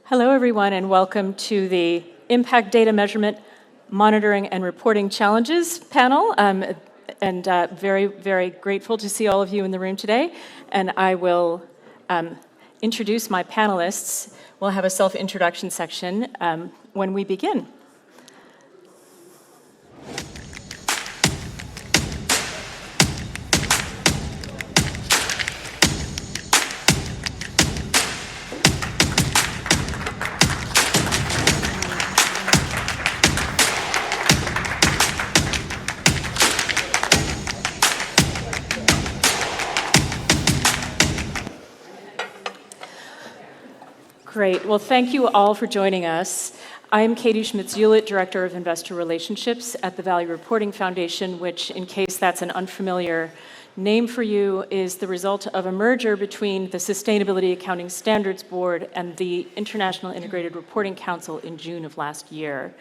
Hello, everyone, and welcome to the Impact Data Measurement, Monitoring, and Reporting Challenges panel. Very, very grateful to see all of you in the room today. And I will introduce my panelists. We'll have a self-introduction section when we begin. Great. Well, thank you all for joining us. I am Katie Schmitz-Hewlett, Director of Investor Relationships at the Value Reporting Foundation, which, in case that's an unfamiliar name for you, is the result of a merger between the Sustainability Accounting Standards Board and the International Integrated Reporting Council in June of last year.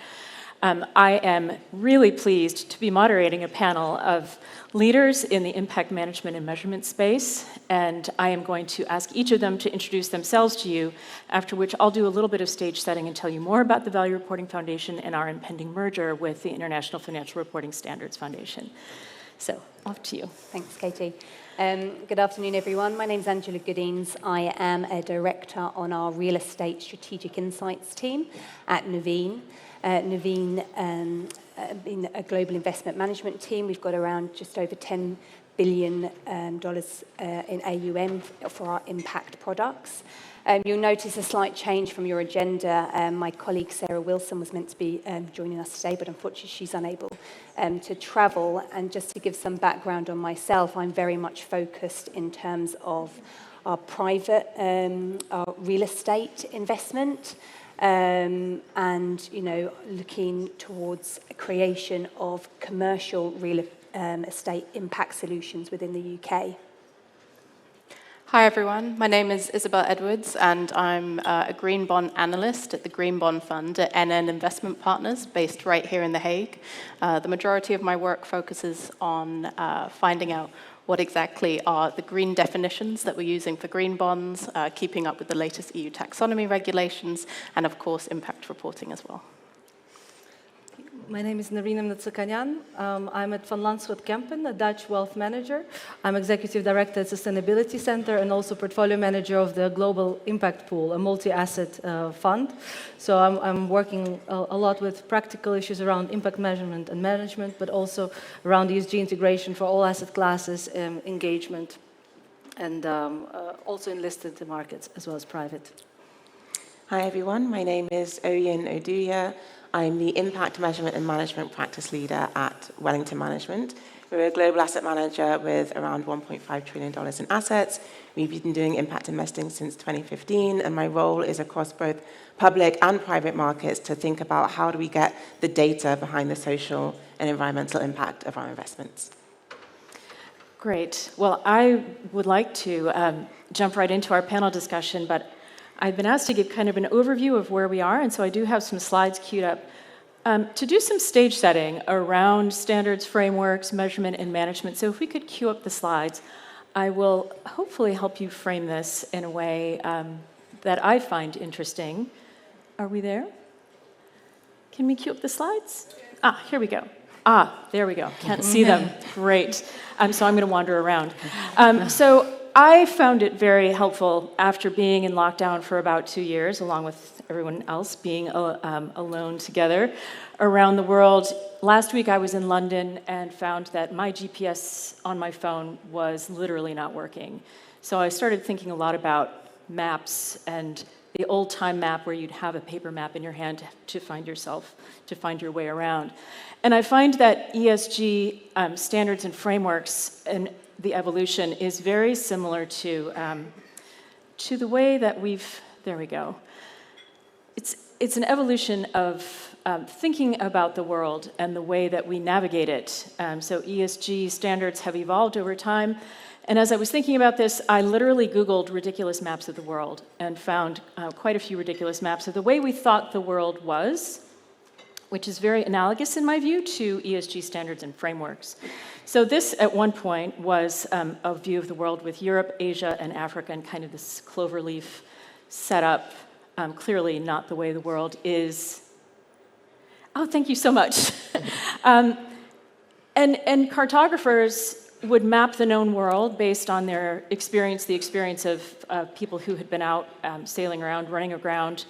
I am really pleased to be moderating a panel of leaders in the impact management and measurement space, and I am going to ask each of them to introduce themselves to you, after which I'll do a little bit of stage setting and tell you more about the Value Reporting Foundation and our impending merger with the International Financial Reporting Standards Foundation. So, off to you. Thanks, Katie. Good afternoon, everyone. My name is Angela Goodings. I am a director on our Real Estate Strategic Insights team at Nuveen. Nuveen in a global investment management team. We've got around just over $10 billion in AUM for our impact products. You'll notice a slight change from your agenda. My colleague Sarah Wilson was meant to be joining us today, but unfortunately she's unable to travel. And just to give some background on myself, I'm very much focused in terms of our private, our real estate investment. And, looking towards a creation of commercial real estate impact solutions within the UK. Hi, everyone. My name is Isobel Edwards, and I'm a green bond analyst at the Green Bond Fund at NN Investment Partners, based right here in The Hague. The majority of my work focuses on finding out what exactly are the green definitions that we're using for green bonds, keeping up with the latest EU taxonomy regulations, and of course, impact reporting as well. My name is Narina Mnatsakanian. I'm at Van Lanschot Kempen, a Dutch wealth manager. I'm executive director at Sustainability Center and also portfolio manager of the Global Impact Pool, a multi-asset fund. So I'm working a lot with practical issues around impact measurement and management, but also around ESG integration for all asset classes, engagement, and also in listed markets as well as private. Hi everyone, my name is Oyin Oduya. I'm the Impact Measurement and Management Practice Leader at Wellington Management. We're a global asset manager with around $1.5 trillion in assets. We've been doing impact investing since 2015, and my role is across both public and private markets to think about how do we get the data behind the social and environmental impact of our investments. Great. Well, I would like to jump right into our panel discussion, but I've been asked to give kind of an overview of where we are, and so I do have some slides queued up. To do some stage setting around standards, frameworks, measurement, and management, so if we could cue up the slides, I will hopefully help you frame this in a way that I find interesting. Are we there? Can we cue up the slides? Here we go. There we go. Can't see them. Great. So I'm going to wander around. So I found it very helpful after being in lockdown for about 2 years, along with everyone else being alone together around the world. Last week I was in London and found that my GPS on my phone was literally not working. So I started thinking a lot about maps and the old-time map where you'd have a paper map in your hand to find your way around. And I find that ESG standards and frameworks and the evolution is very similar to the way that there we go. It's an evolution of thinking about the world and the way that we navigate it. So ESG standards have evolved over time. And as I was thinking about this, I literally Googled ridiculous maps of the world and found quite a few ridiculous maps of the way we thought the world was, which is very analogous in my view to ESG standards and frameworks. So this, at one point, was a view of the world with Europe, Asia, and Africa, and kind of this cloverleaf setup clearly not the way the world is. Oh, thank you so much. And cartographers would map the known world based on their experience, the experience of people who had been out sailing around, running aground,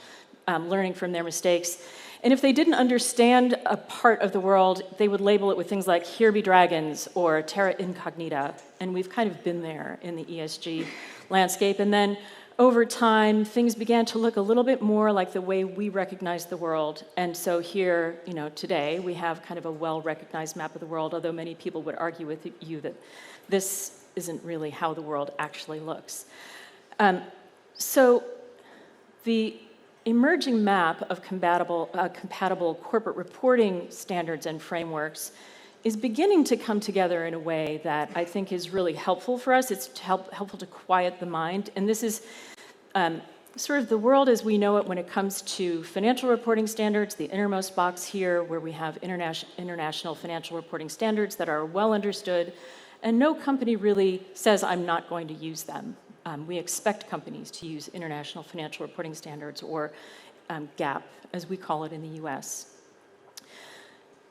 learning from their mistakes. And if they didn't understand a part of the world, they would label it with things like "here be dragons" or "terra incognita." And we've kind of been there in the ESG landscape. And then over time, things began to look a little bit more like the way we recognize the world. And so here, today, we have kind of a well-recognized map of the world, although many people would argue with you that this isn't really how the world actually looks. So the emerging map of compatible corporate reporting standards and frameworks is beginning to come together in a way that I think is really helpful for us. It's helpful to quiet the mind. And this is sort of the world as we know it when it comes to financial reporting standards, the innermost box here where we have international financial reporting standards that are well understood, and no company really says, I'm not going to use them. We expect companies to use international financial reporting standards, or GAAP, as we call it in the US.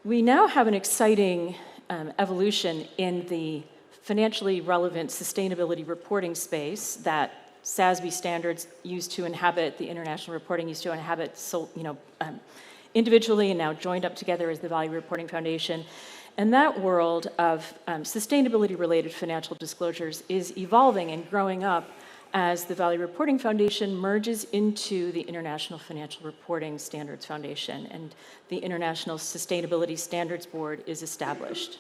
We now have an exciting evolution in the financially relevant sustainability reporting space that SASB standards used to inhabit, the international reporting used to inhabit individually and now joined up together as the Value Reporting Foundation. And that world of sustainability-related financial disclosures is evolving and growing up as the Value Reporting Foundation merges into the International Financial Reporting Standards Foundation, and the International Sustainability Standards Board is established.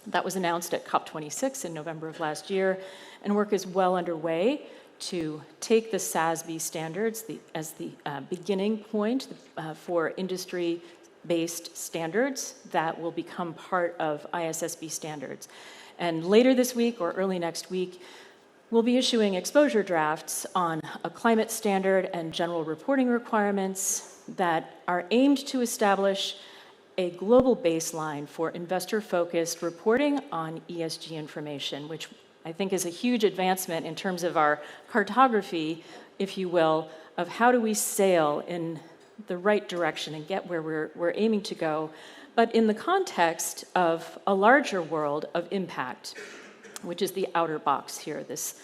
That was announced at COP26 in November of last year, and work is well underway to take the SASB standards as the beginning point for industry-based standards that will become part of ISSB standards. And later this week or early next week, we'll be issuing exposure drafts on a climate standard and general reporting requirements that are aimed to establish a global baseline for investor-focused reporting on ESG information, which I think is a huge advancement in terms of our cartography, if you will, of how do we sail in the right direction and get where we're aiming to go, but in the context of a larger world of impact, which is the outer box here, this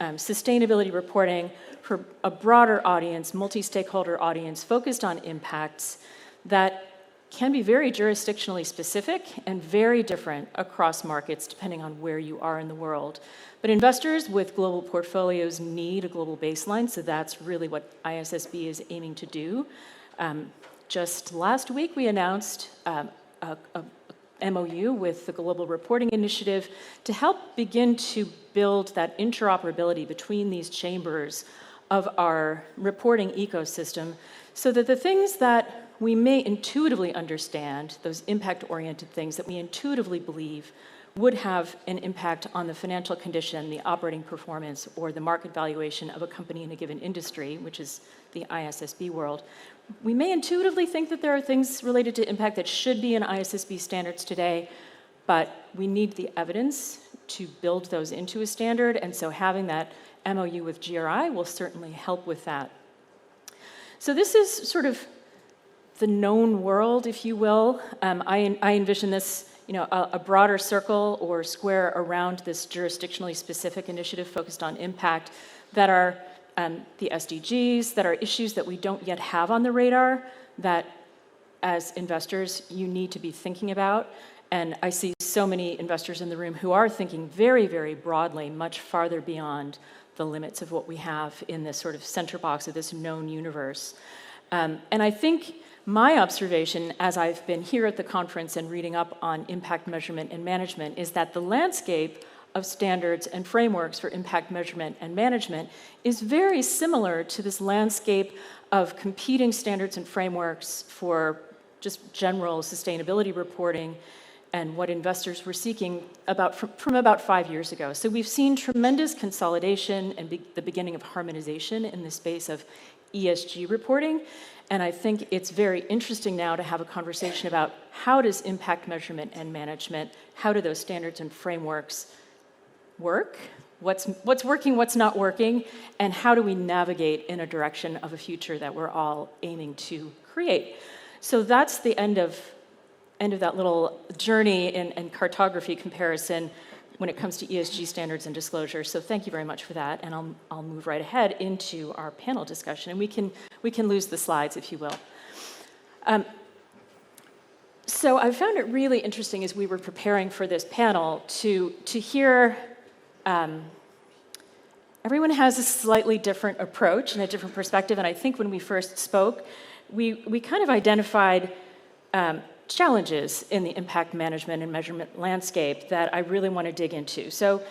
sustainability reporting for a broader audience, multi-stakeholder audience, focused on impacts that can be very jurisdictionally specific and very different across markets depending on where you are in the world. But investors with global portfolios need a global baseline, so that's really what ISSB is aiming to do. Just last week, we announced a MOU with the Global Reporting Initiative to help begin to build that interoperability between these chambers of our reporting ecosystem so that the things that we may intuitively understand, those impact-oriented things that we intuitively believe would have an impact on the financial condition, the operating performance, or the market valuation of a company in a given industry, which is the ISSB world. We may intuitively think that there are things related to impact that should be in ISSB standards today, but we need the evidence to build those into a standard, and so having that MOU with GRI will certainly help with that. So this is sort of the known world, if you will. I envision this, a broader circle or square around this jurisdictionally specific initiative focused on impact that are the SDGs, that are issues that we don't yet have on the radar that as investors you need to be thinking about. And I see so many investors in the room who are thinking very, very broadly, much farther beyond the limits of what we have in this sort of center box of this known universe. And I think my observation, as I've been here at the conference and reading up on impact measurement and management, is that the landscape of standards and frameworks for impact measurement and management is very similar to this landscape of competing standards and frameworks for just general sustainability reporting and what investors were seeking from about 5 years ago. So we've seen tremendous consolidation and the beginning of harmonization in the space of ESG reporting. And I think it's very interesting now to have a conversation about how does impact measurement and management, how do those standards and frameworks work what's working, what's not working, and how do we navigate in a direction of a future that we're all aiming to create. So that's the end of that little journey and cartography comparison when it comes to ESG standards and disclosure. So thank you very much for that, and I'll move right ahead into our panel discussion, and we can lose the slides, if you will. So I found it really interesting as we were preparing for this panel to hear everyone has a slightly different approach and a different perspective, and I think when we first spoke, we kind of identified challenges in the impact management and measurement landscape that I really want to dig into. So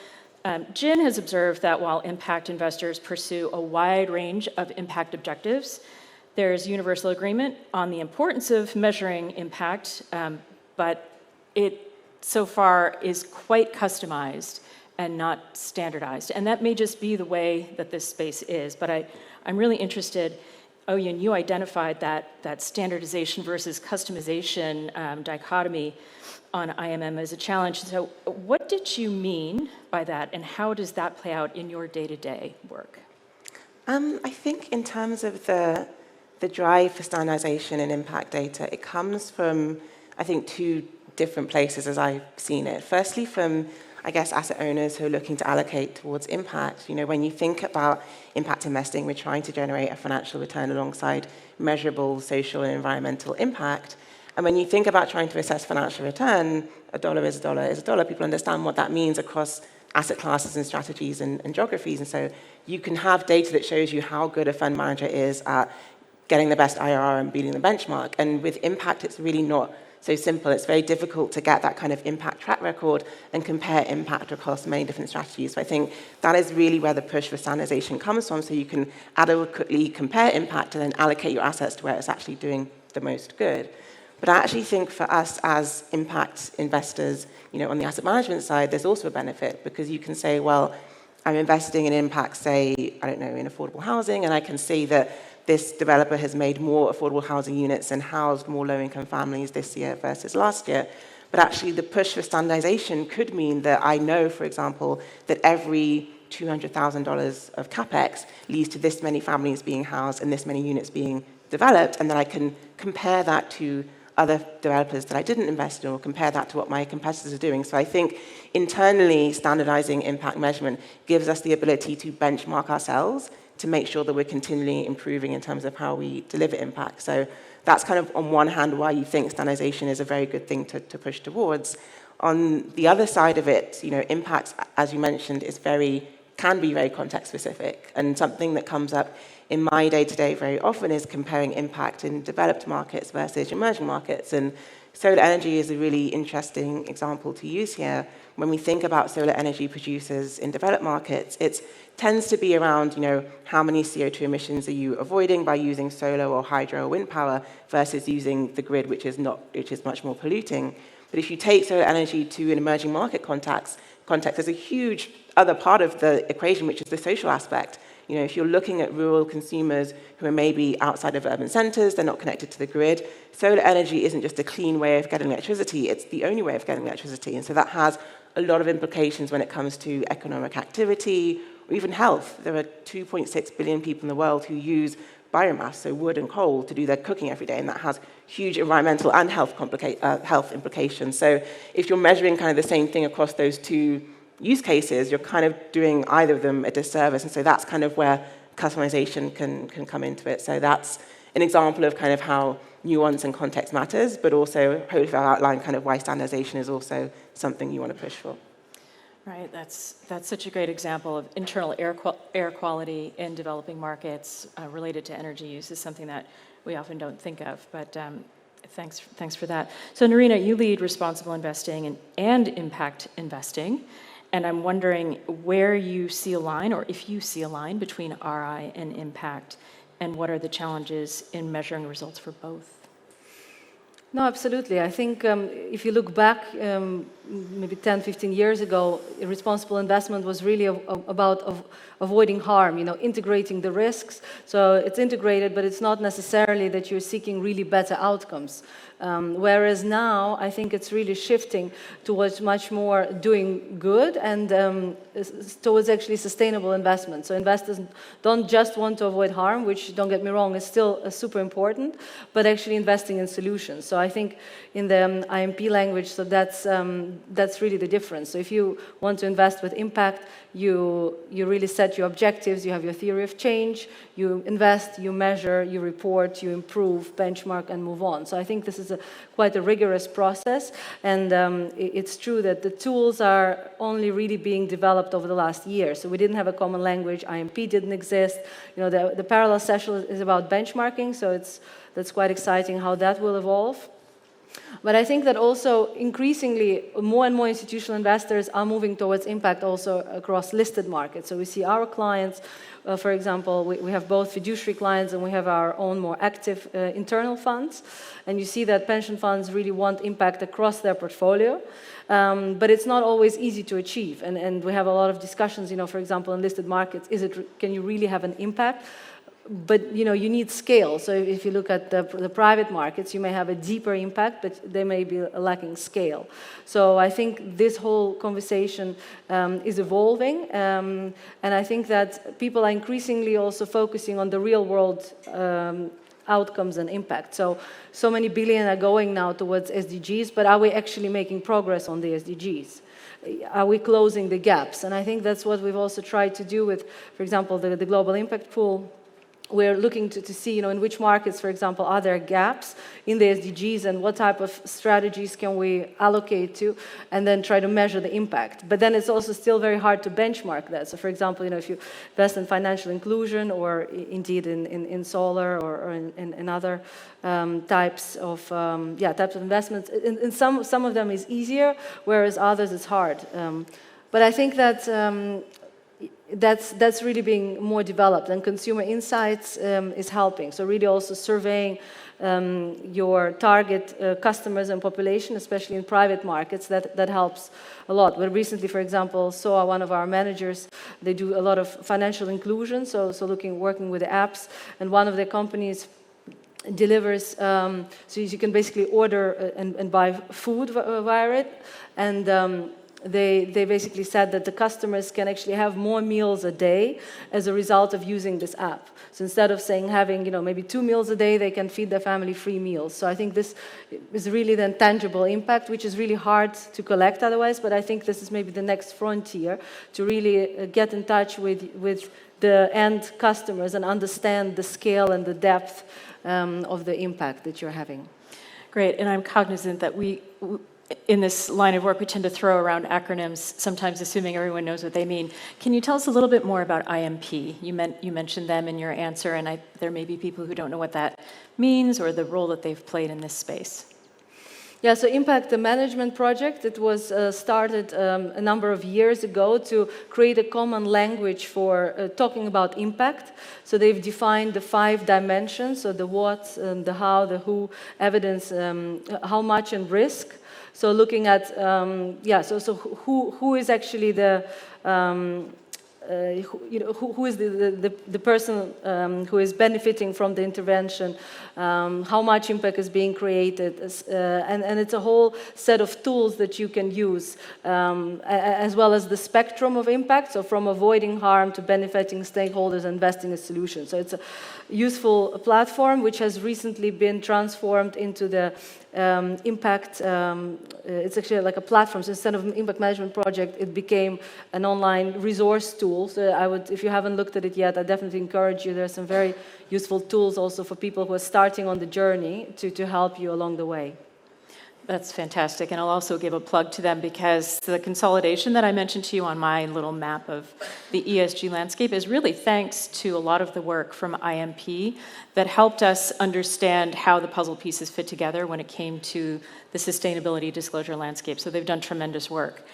Jin has observed that while impact investors pursue a wide range of impact objectives, there's universal agreement on the importance of measuring impact, but it so far is quite customized and not standardized. And that may just be the way that this space is, but I'm really interested. Oyin, you identified that standardization versus customization dichotomy on IMM as a challenge. So what did you mean by that, and how does that play out in your day-to-day work? I think in terms of the drive for standardization and impact data, it comes from, I think, two different places as I've seen it. Firstly, from, I guess, asset owners who are looking to allocate towards impact. You know, when you think about impact investing, we're trying to generate a financial return alongside measurable social and environmental impact. And when you think about trying to assess financial return, a dollar is a dollar is a dollar. People understand what that means across asset classes and strategies and geographies. And so you can have data that shows you how good a fund manager is at getting the best IRR and beating the benchmark. And with impact, it's really not so simple. It's very difficult to get that kind of impact track record and compare impact across many different strategies. So I think that is really where the push for standardization comes from, so you can adequately compare impact and then allocate your assets to where it's actually doing the most good. But I actually think for us as impact investors, you know, on the asset management side, there's also a benefit, because you can say, well, I'm investing in impact, say, I don't know, in affordable housing, and I can see that this developer has made more affordable housing units and housed more low-income families this year versus last year. But actually, the push for standardization could mean that I know, for example, that every $200,000 of capex leads to this many families being housed and this many units being developed, and then I can compare that to other developers that I didn't invest in, or compare that to what my competitors are doing. So I think internally, standardizing impact measurement gives us the ability to benchmark ourselves to make sure that we're continually improving in terms of how we deliver impact. So that's kind of, on one hand, why you think standardization is a very good thing to push towards. On the other side of it, you know, impact, as you mentioned, can be very context specific. And something that comes up in my day-to-day very often is comparing impact in developed markets versus emerging markets. And solar energy is a really interesting example to use here. When we think about solar energy producers in developed markets, it tends to be around, you know, how many CO2 emissions are you avoiding by using solar or hydro or wind power versus using the grid, which is much more polluting. But if you take solar energy to an emerging market context, there's a huge other part of the equation, which is the social aspect. You know, if you're looking at rural consumers who are maybe outside of urban centers, they're not connected to the grid, solar energy isn't just a clean way of getting electricity, it's the only way of getting electricity. And so that has a lot of implications when it comes to economic activity or even health. There are 2.6 billion people in the world who use biomass, so wood and coal, to do their cooking every day, and that has huge environmental and health implications. So if you're measuring kind of the same thing across those two use cases, you're kind of doing either of them a disservice, and so that's kind of where customization can come into it. So that's an example of kind of how nuance and context matters, but also hopefully I've outlined kind of why standardization is also something you want to push for. Right, that's such a great example of internal air quality in developing markets related to energy use is something that we often don't think of, but thanks for that. So Narina, you lead responsible investing and impact investing, and I'm wondering where you see a line, or if you see a line between RI and impact, and what are the challenges in measuring results for both? No, absolutely. I think if you look back maybe 10, 15 years ago, responsible investment was really about avoiding harm, integrating the risks. So it's integrated, but it's not necessarily that you're seeking really better outcomes. Whereas now, I think it's really shifting towards much more doing good and towards actually sustainable investment. So investors don't just want to avoid harm, which, don't get me wrong, is still super important, but actually investing in solutions. So I think in the IMP language, so that's really the difference. So if you want to invest with impact, you really set your objectives, you have your theory of change, you invest, you measure, you report, you improve, benchmark, and move on. So I think this is quite a rigorous process, and it's true that the tools are only really being developed over the last year. So we didn't have a common language, IMP didn't exist. The parallel session is about benchmarking, so that's quite exciting how that will evolve. But I think that also increasingly more and more institutional investors are moving towards impact also across listed markets. So we see our clients, for example, we have both fiduciary clients and we have our own more active internal funds. And you see that pension funds really want impact across their portfolio. But it's not always easy to achieve. And we have a lot of discussions, for example, in listed markets, can you really have an impact? But you need scale. So if you look at the private markets, you may have a deeper impact, but they may be lacking scale. So I think this whole conversation is evolving, and I think that people are increasingly also focusing on the real world outcomes and impact. So many billion are going now towards SDGs, but are we actually making progress on the SDGs? Are we closing the gaps? And I think that's what we've also tried to do with, for example, the Global Impact Pool. We're looking to see, in which markets, for example, are there gaps in the SDGs and what type of strategies can we allocate to, and then try to measure the impact. But then it's also still very hard to benchmark that. So, for example, if you invest in financial inclusion or indeed in solar or in other types of investments, in some of them is easier, whereas others it's hard. But I think that that's really being more developed, and consumer insights is helping. So really also surveying your target customers and population, especially in private markets, that helps a lot. We recently, for example, saw one of our managers, they do a lot of financial inclusion, so working with the apps, and one of their companies delivers, so you can basically order and buy food via it, and they basically said that the customers can actually have more meals a day as a result of using this app. So instead of having maybe 2 meals a day, they can feed their family 3 meals. So I think this is really then tangible impact, which is really hard to collect otherwise, but I think this is maybe the next frontier to really get in touch with the end customers and understand the scale and the depth of the impact that you're having. Great, and I'm cognizant that in this line of work, we tend to throw around acronyms, sometimes assuming everyone knows what they mean. Can you tell us a little bit more about IMP? You mentioned them in your answer, and there may be people who don't know what that means or the role that they've played in this space. Yeah, so Impact, the management project, it was started a number of years ago to create a common language for talking about impact. So they've defined the 5 dimensions, so the what, the how, the who, evidence, how much, and risk. So looking at, so who is actually the, who is the person who is benefiting from the intervention, how much impact is being created, and it's a whole set of tools that you can use, as well as the spectrum of impact, so from avoiding harm to benefiting stakeholders and investing in solutions. So it's a useful platform which has recently been transformed into the impact, it's actually like a platform. So instead of an impact management project, it became an online resource tool. So if you haven't looked at it yet, I definitely encourage you. There are some very useful tools also for people who are starting on the journey to help you along the way. That's fantastic, and I'll also give a plug to them because the consolidation that I mentioned to you on my little map of the ESG landscape is really thanks to a lot of the work from IMP that helped us understand how the puzzle pieces fit together when it came to the sustainability disclosure landscape. So they've done tremendous work.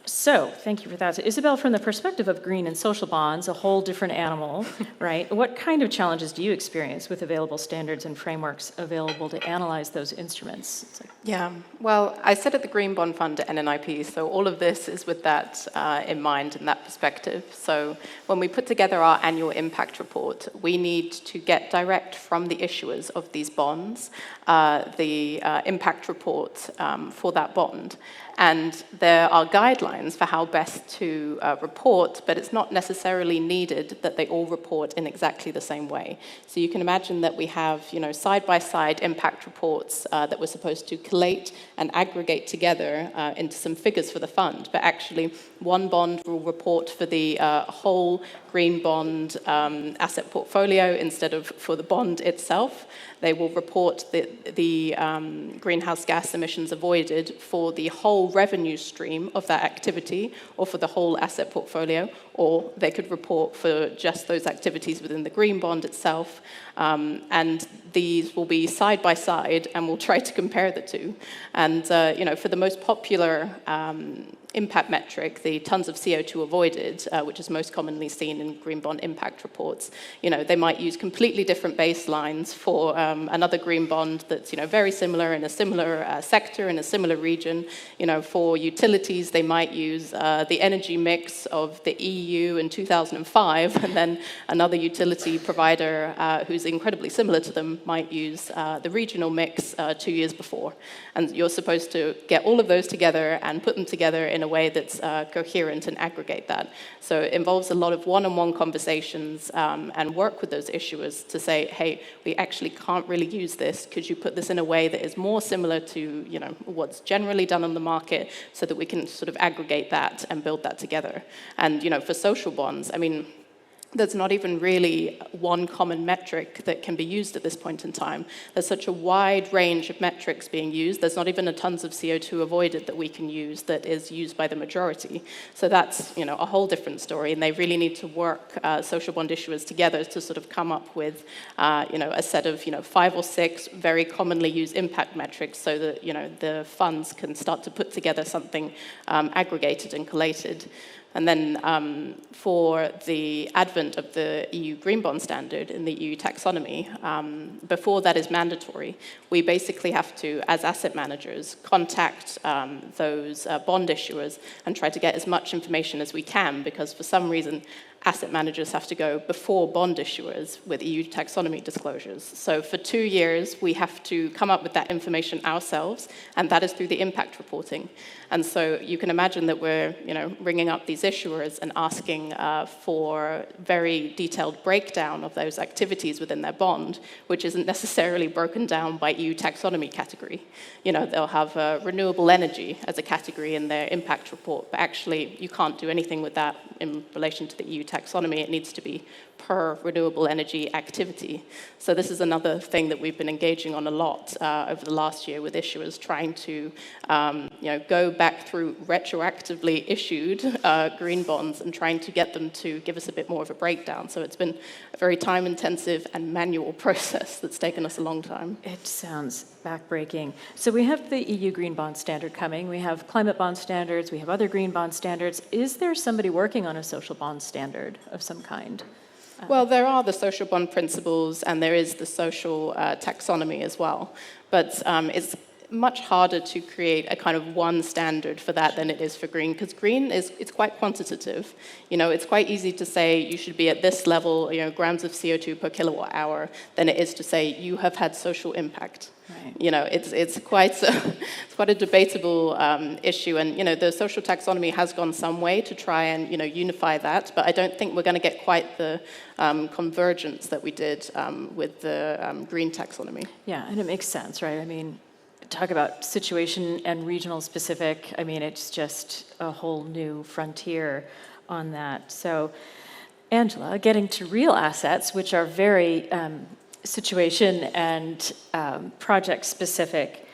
So thank you for that. So Isobel, from the perspective of green and social bonds, a whole different animal, right? What kind of challenges do you experience with available standards and frameworks available to analyze those instruments? Yeah, well, I sit at the Green Bond Fund at NNIP, so all of this is with that in mind and that perspective. So when we put together our annual impact report, we need to get direct from the issuers of these bonds the impact report for that bond. And there are guidelines for how best to report, but it's not necessarily needed that they all report in exactly the same way. So you can imagine that we have, side-by-side impact reports that we're supposed to collate and aggregate together into some figures for the fund. But actually, one bond will report for the whole green bond asset portfolio instead of for the bond itself. They will report the greenhouse gas emissions avoided for the whole revenue stream of that activity or for the whole asset portfolio, or they could report for just those activities within the green bond itself. And these will be side by side, and we'll try to compare the two. And for the most popular impact metric, the tons of CO2 avoided, which is most commonly seen in green bond impact reports, they might use completely different baselines for another green bond that's very similar in a similar sector in a similar region. For utilities, they might use the energy mix of the EU in 2005, and then another utility provider who's incredibly similar to them might use the regional mix 2 years before. And you're supposed to get all of those together and put them together in a way that's coherent and aggregate that. So it involves a lot of one-on-one conversations and work with those issuers to say, hey, we actually can't really use this. Could you put this in a way that is more similar to what's generally done on the market so that we can sort of aggregate that and build that together? And for social bonds, there's not even really one common metric that can be used at this point in time. There's such a wide range of metrics being used. There's not even a tons of CO2 avoided that we can use that is used by the majority. So that's a whole different story, and they really need to work social bond issuers together to sort of come up with a set of 5 or 6 very commonly used impact metrics so that the funds can start to put together something aggregated and collated. And then for the advent of the EU Green Bond Standard in the EU taxonomy, before that is mandatory, we basically have to, as asset managers, contact those bond issuers and try to get as much information as we can, because for some reason, asset managers have to go before bond issuers with EU taxonomy disclosures. So for 2 years, we have to come up with that information ourselves, and that is through the impact reporting. And so you can imagine that we're, ringing up these issuers and asking for very detailed breakdown of those activities within their bond, which isn't necessarily broken down by EU taxonomy category. They'll have renewable energy as a category in their impact report, but actually you can't do anything with that in relation to the EU taxonomy. It needs to be per renewable energy activity. So this is another thing that we've been engaging on a lot over the last year with issuers, trying to go back through retroactively issued green bonds and trying to get them to give us a bit more of a breakdown. So it's been a very time-intensive and manual process that's taken us a long time. It sounds backbreaking. So we have the EU Green Bond Standard coming. We have climate bond standards. We have other green bond standards. Is there somebody working on a social bond standard of some kind? Well, there are the social bond principles, and there is the social taxonomy as well. But it's much harder to create a kind of one standard for that than it is for green, because green it's quite quantitative. It's quite easy to say you should be at this level, grams of CO2 per kilowatt hour, than it is to say you have had social impact. Right. It's quite a debatable issue, and the social taxonomy has gone some way to try and unify that, but I don't think we're going to get quite the convergence that we did with the green taxonomy. Yeah, and it makes sense, right? Talk about situation and regional specific. It's just a whole new frontier on that. So, Angela, getting to real assets, which are very situation and project specific,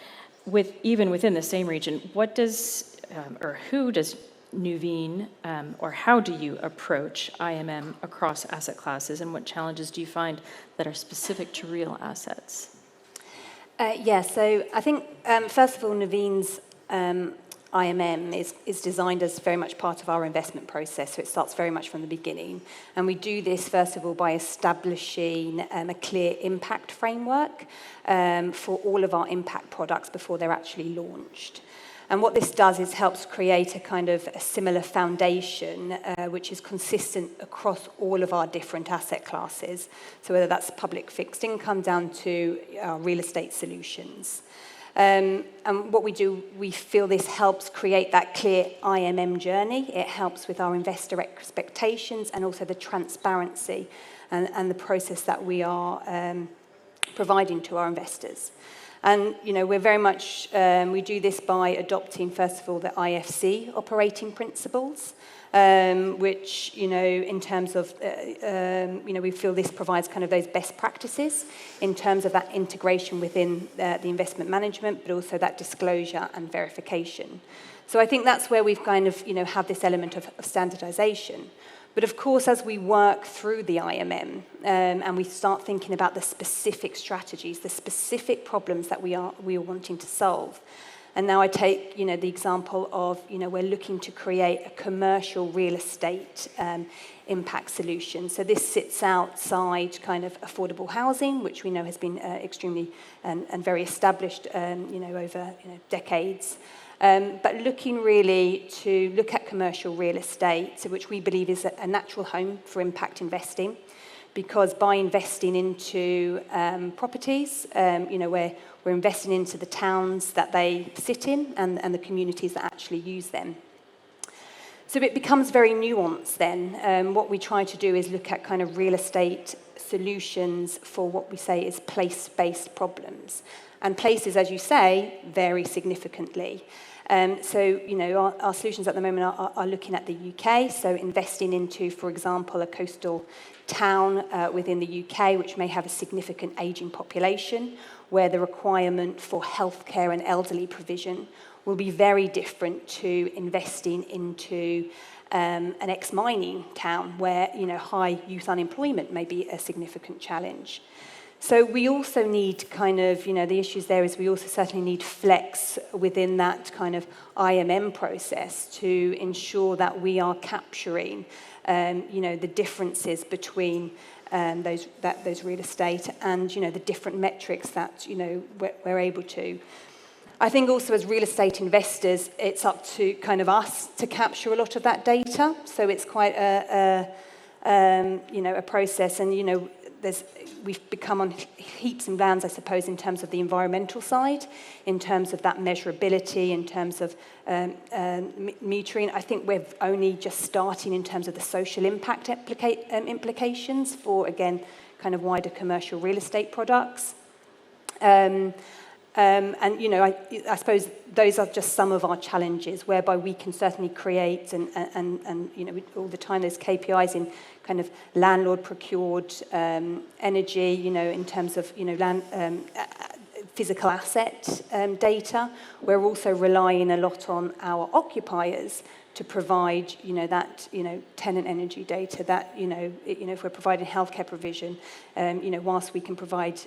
even within the same region, what does or who does Nuveen or how do you approach IMM across asset classes, and what challenges do you find that are specific to real assets? So I think, first of all, Nuveen's IMM is designed as very much part of our investment process, so it starts very much from the beginning. And we do this, first of all, by establishing a clear impact framework for all of our impact products before they're actually launched. And what this does is helps create a kind of a similar foundation which is consistent across all of our different asset classes. So whether that's public fixed income down to real estate solutions. And what we do, we feel this helps create that clear IMM journey. It helps with our investor expectations and also the transparency and the process that we are providing to our investors. And, we're very much, we do this by adopting, first of all, the IFC operating principles, which, in terms of, we feel this provides kind of those best practices in terms of that integration within the investment management, but also that disclosure and verification. So I think that's where we've kind of, have this element of standardization. But of course, as we work through the IMM and we start thinking about the specific strategies, the specific problems that we are wanting to solve. And now I take, the example of, we're looking to create a commercial real estate impact solution. So this sits outside kind of affordable housing, which we know has been extremely and very established, over decades. But looking really to look at commercial real estate, which we believe is a natural home for impact investing, because by investing into properties, we're investing into the towns that they sit in and the communities that actually use them. So it becomes very nuanced then. What we try to do is look at kind of real estate solutions for what we say is place-based problems. And places, as you say, vary significantly. So, our solutions at the moment are looking at the UK, so investing into, for example, a coastal town within the UK, which may have a significant ageing population, where the requirement for healthcare and elderly provision will be very different to investing into an ex-mining town, where, high youth unemployment may be a significant challenge. So we also need kind of, the issues there is we also certainly need flex within that kind of IMM process to ensure that we are capturing, the differences between those real estate and, the different metrics that, we're able to. I think also as real estate investors, it's up to kind of us to capture a lot of that data. So it's quite a process, and, we've become on heaps and bounds, I suppose, in terms of the environmental side, in terms of that measurability, in terms of metering. I think we're only just starting in terms of the social impact implications for, again, kind of wider commercial real estate products. And, I suppose those are just some of our challenges, whereby we can certainly create and all the time there's KPIs in kind of landlord procured energy, in terms of, land, physical asset data. We're also relying a lot on our occupiers to provide, that, tenant energy data that, if we're providing healthcare provision, whilst we can provide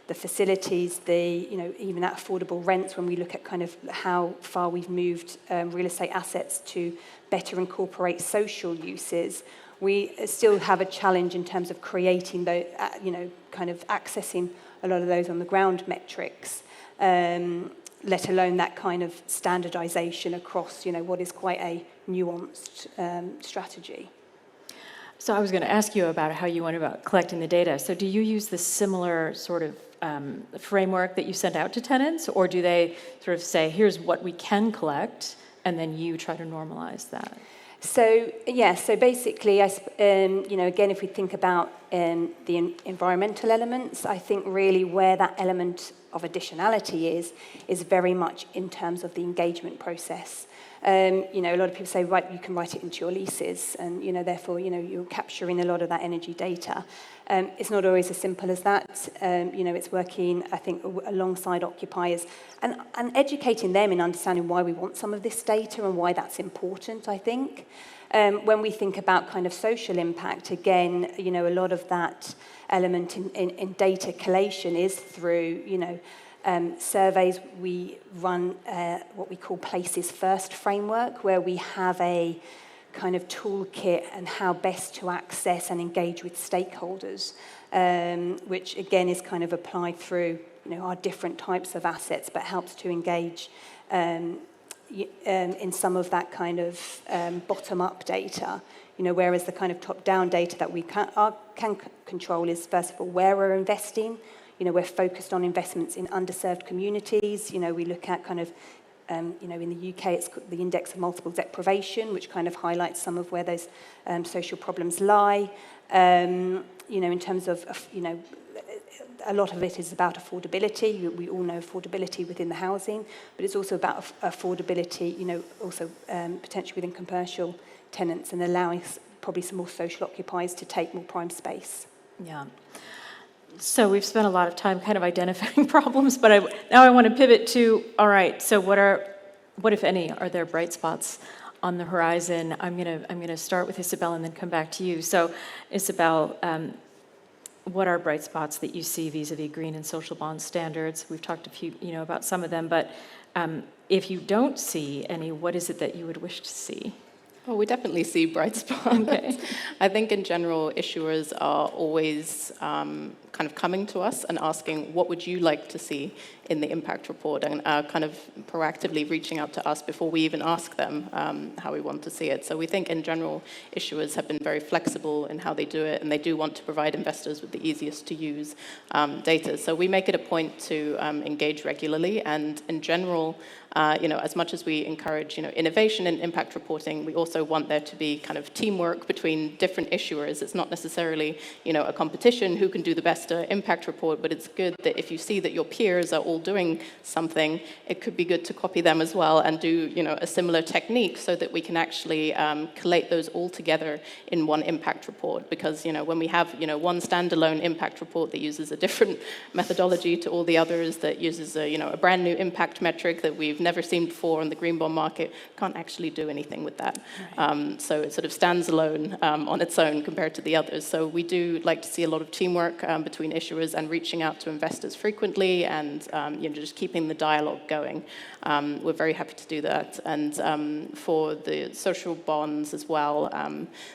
the facilities, even at affordable rents, when we look at kind of how far we've moved real estate assets to better incorporate social uses, we still have a challenge in terms of creating those, kind of accessing a lot of those on the ground metrics, let alone that kind of standardization across, what is quite a nuanced strategy. So I was going to ask you about how you went about collecting the data. So do you use the similar sort of framework that you send out to tenants, or do they sort of say, here's what we can collect, and then you try to normalize that? So, so basically, again, if we think about the environmental elements, I think really where that element of additionality is very much in terms of the engagement process. A lot of people say, right, you can write it into your leases, and, therefore, you're capturing a lot of that energy data. It's not always as simple as that. It's working, I think, alongside occupiers and educating them in understanding why we want some of this data and why that's important, I think. When we think about kind of social impact, again, a lot of that element in data collation is through, surveys, we run what we call Places First framework, where we have a kind of toolkit and how best to access and engage with stakeholders, which again is kind of applied through our different types of assets, but helps to engage in some of that kind of bottom-up data. Whereas the kind of top-down data that we can control is, first of all, where we're investing. We're focused on investments in underserved communities. We look at kind of, in the UK, it's the Index of Multiple Deprivation, which kind of highlights some of where those social problems lie. In terms of, a lot of it is about affordability. We all know affordability within the housing, but it's also about affordability, also potentially within commercial tenants, and allowing probably some more social occupiers to take more prime space. Yeah. So we've spent a lot of time kind of identifying problems, but now I want to pivot to, all right, so what if any, are there bright spots on the horizon? I'm gonna start with Isobel and then come back to you. So Isobel, what are bright spots that you see vis-a-vis green and social bond standards? We've talked a few, about some of them, but if you don't see any, what is it that you would wish to see? Well, we definitely see bright spots. Okay. I think in general, issuers are always kind of coming to us and asking, what would you like to see in the impact report, and kind of proactively reaching out to us before we even ask them how we want to see it. So we think in general, issuers have been very flexible in how they do it, and they do want to provide investors with the easiest to use data. So we make it a point to engage regularly, and in general, as much as we encourage, innovation in impact reporting, we also want there to be kind of teamwork between different issuers. It's not necessarily, a competition who can do the best impact report, but it's good that if you see that your peers are all doing something, it could be good to copy them as well and do, a similar technique so that we can actually collate those all together in one impact report. Because, when we have, one standalone impact report that uses a different methodology to all the others, that uses a brand new impact metric that we've never seen before on the green bond market, can't actually do anything with that. Right. So it sort of stands alone on its own compared to the others. So we do like to see a lot of teamwork between issuers and reaching out to investors frequently, and just keeping the dialogue going. We're very happy to do that. And for the social bonds as well,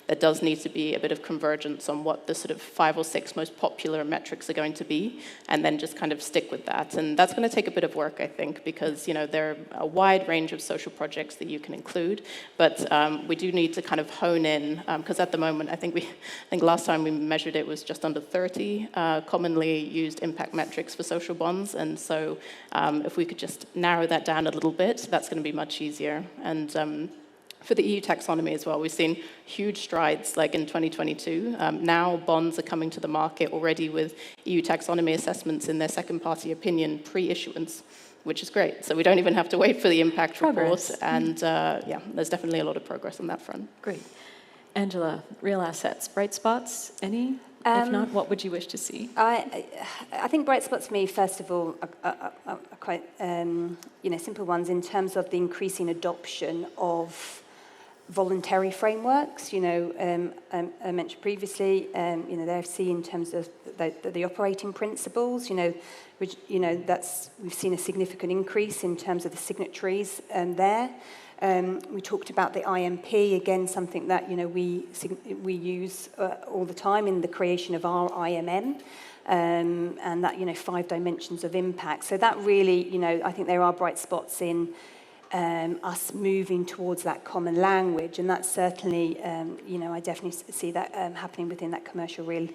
there does need to be a bit of convergence on what the sort of 5 or 6 most popular metrics are going to be, and then just kind of stick with that. And that's going to take a bit of work, I think, because there are a wide range of social projects that you can include, but we do need to kind of hone in, because at the moment, I think last time we measured it was just under 30 commonly used impact metrics for social bonds, and so if we could just narrow that down a little bit, that's going to be much easier. And for the EU taxonomy as well, we've seen huge strides, like in 2022. Now bonds are coming to the market already with EU taxonomy assessments in their second-party opinion pre-issuance, which is great. So we don't even have to wait for the impact report. And there's definitely a lot of progress on that front. Great. Angela, real assets, bright spots, any? If not, what would you wish to see? I think bright spots for me, first of all, are quite simple ones in terms of the increasing adoption of voluntary frameworks. I mentioned previously, the FC in terms of the operating principles. Which we've seen a significant increase in terms of the signatories there. We talked about the IMP, again, something that we use all the time in the creation of our IMM, and that 5 dimensions of impact. So that really, I think there are bright spots in us moving towards that common language, and that's certainly, I definitely see that happening within that commercial real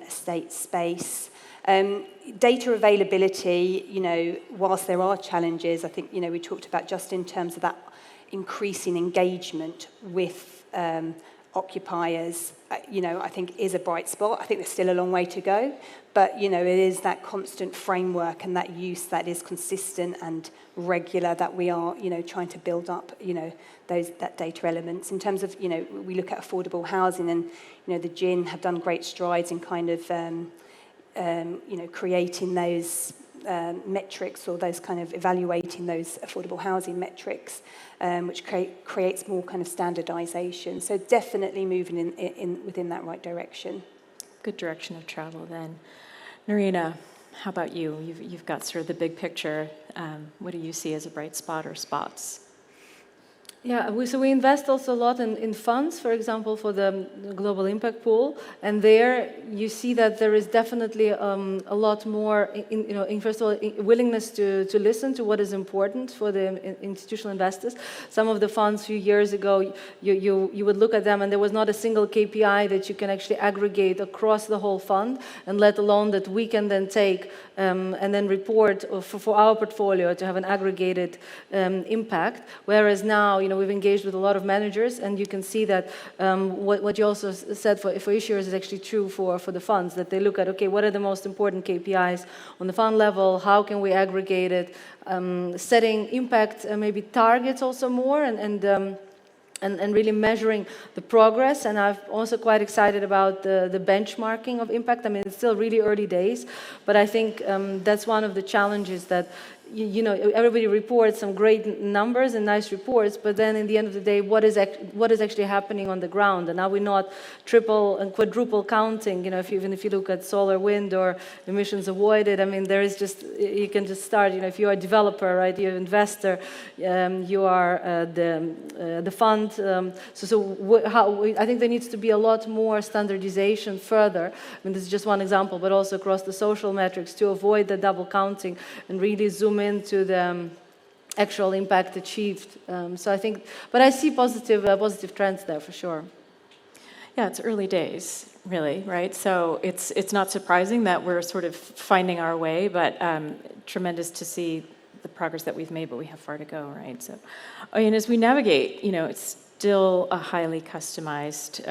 estate space. Data availability, whilst there are challenges, I think, we talked about just in terms of that increasing engagement with occupiers, I think is a bright spot. I think there's still a long way to go, but, it is that constant framework and that use that is consistent and regular that we are, trying to build up, that data elements. In terms of, we look at affordable housing, and, the GIN have done great strides in kind of, creating those metrics, or those kind of evaluating those affordable housing metrics, which creates more kind of standardization. So definitely moving in within that right direction. Good direction of travel then. Narina, How about you? You've got sort of the big picture. What do you see as a bright spot or spots? Yeah, so we invest also a lot in funds, for example, for the Global Impact Pool, and there you see that there is definitely a lot more, first of all, willingness to listen to what is important for the institutional investors. Some of the funds a few years ago, you would look at them and there was not a single KPI that you can actually aggregate across the whole fund, and let alone that we can then take and then report for our portfolio to have an aggregated impact, whereas now, we've engaged with a lot of managers, and you can see that what you also said for issuers is actually true for the funds, that they look at, okay, what are the most important KPIs on the fund level, how can we aggregate it, setting impact maybe targets also more, and really measuring the progress. And I'm also quite excited about the benchmarking of impact. I mean, it's still really early days, but I think that's one of the challenges that, everybody reports some great numbers and nice reports, but then in the end of the day, what is actually happening on the ground? And are we not triple and quadruple counting? Even if you look at solar, wind, or emissions avoided, I mean, there is just, you can just start. If you are a developer, right? You're an investor, you are the fund. I think there needs to be a lot more standardization further. I mean, this is just one example, but also across the social metrics to avoid the double counting and really zoom into the actual impact achieved. So I think, but I see positive trends there for sure. Yeah, it's early days, really, right? So it's not surprising that we're sort of finding our way, but tremendous to see the progress that we've made, but we have far to go, right? So, and as we navigate, it's still a highly customized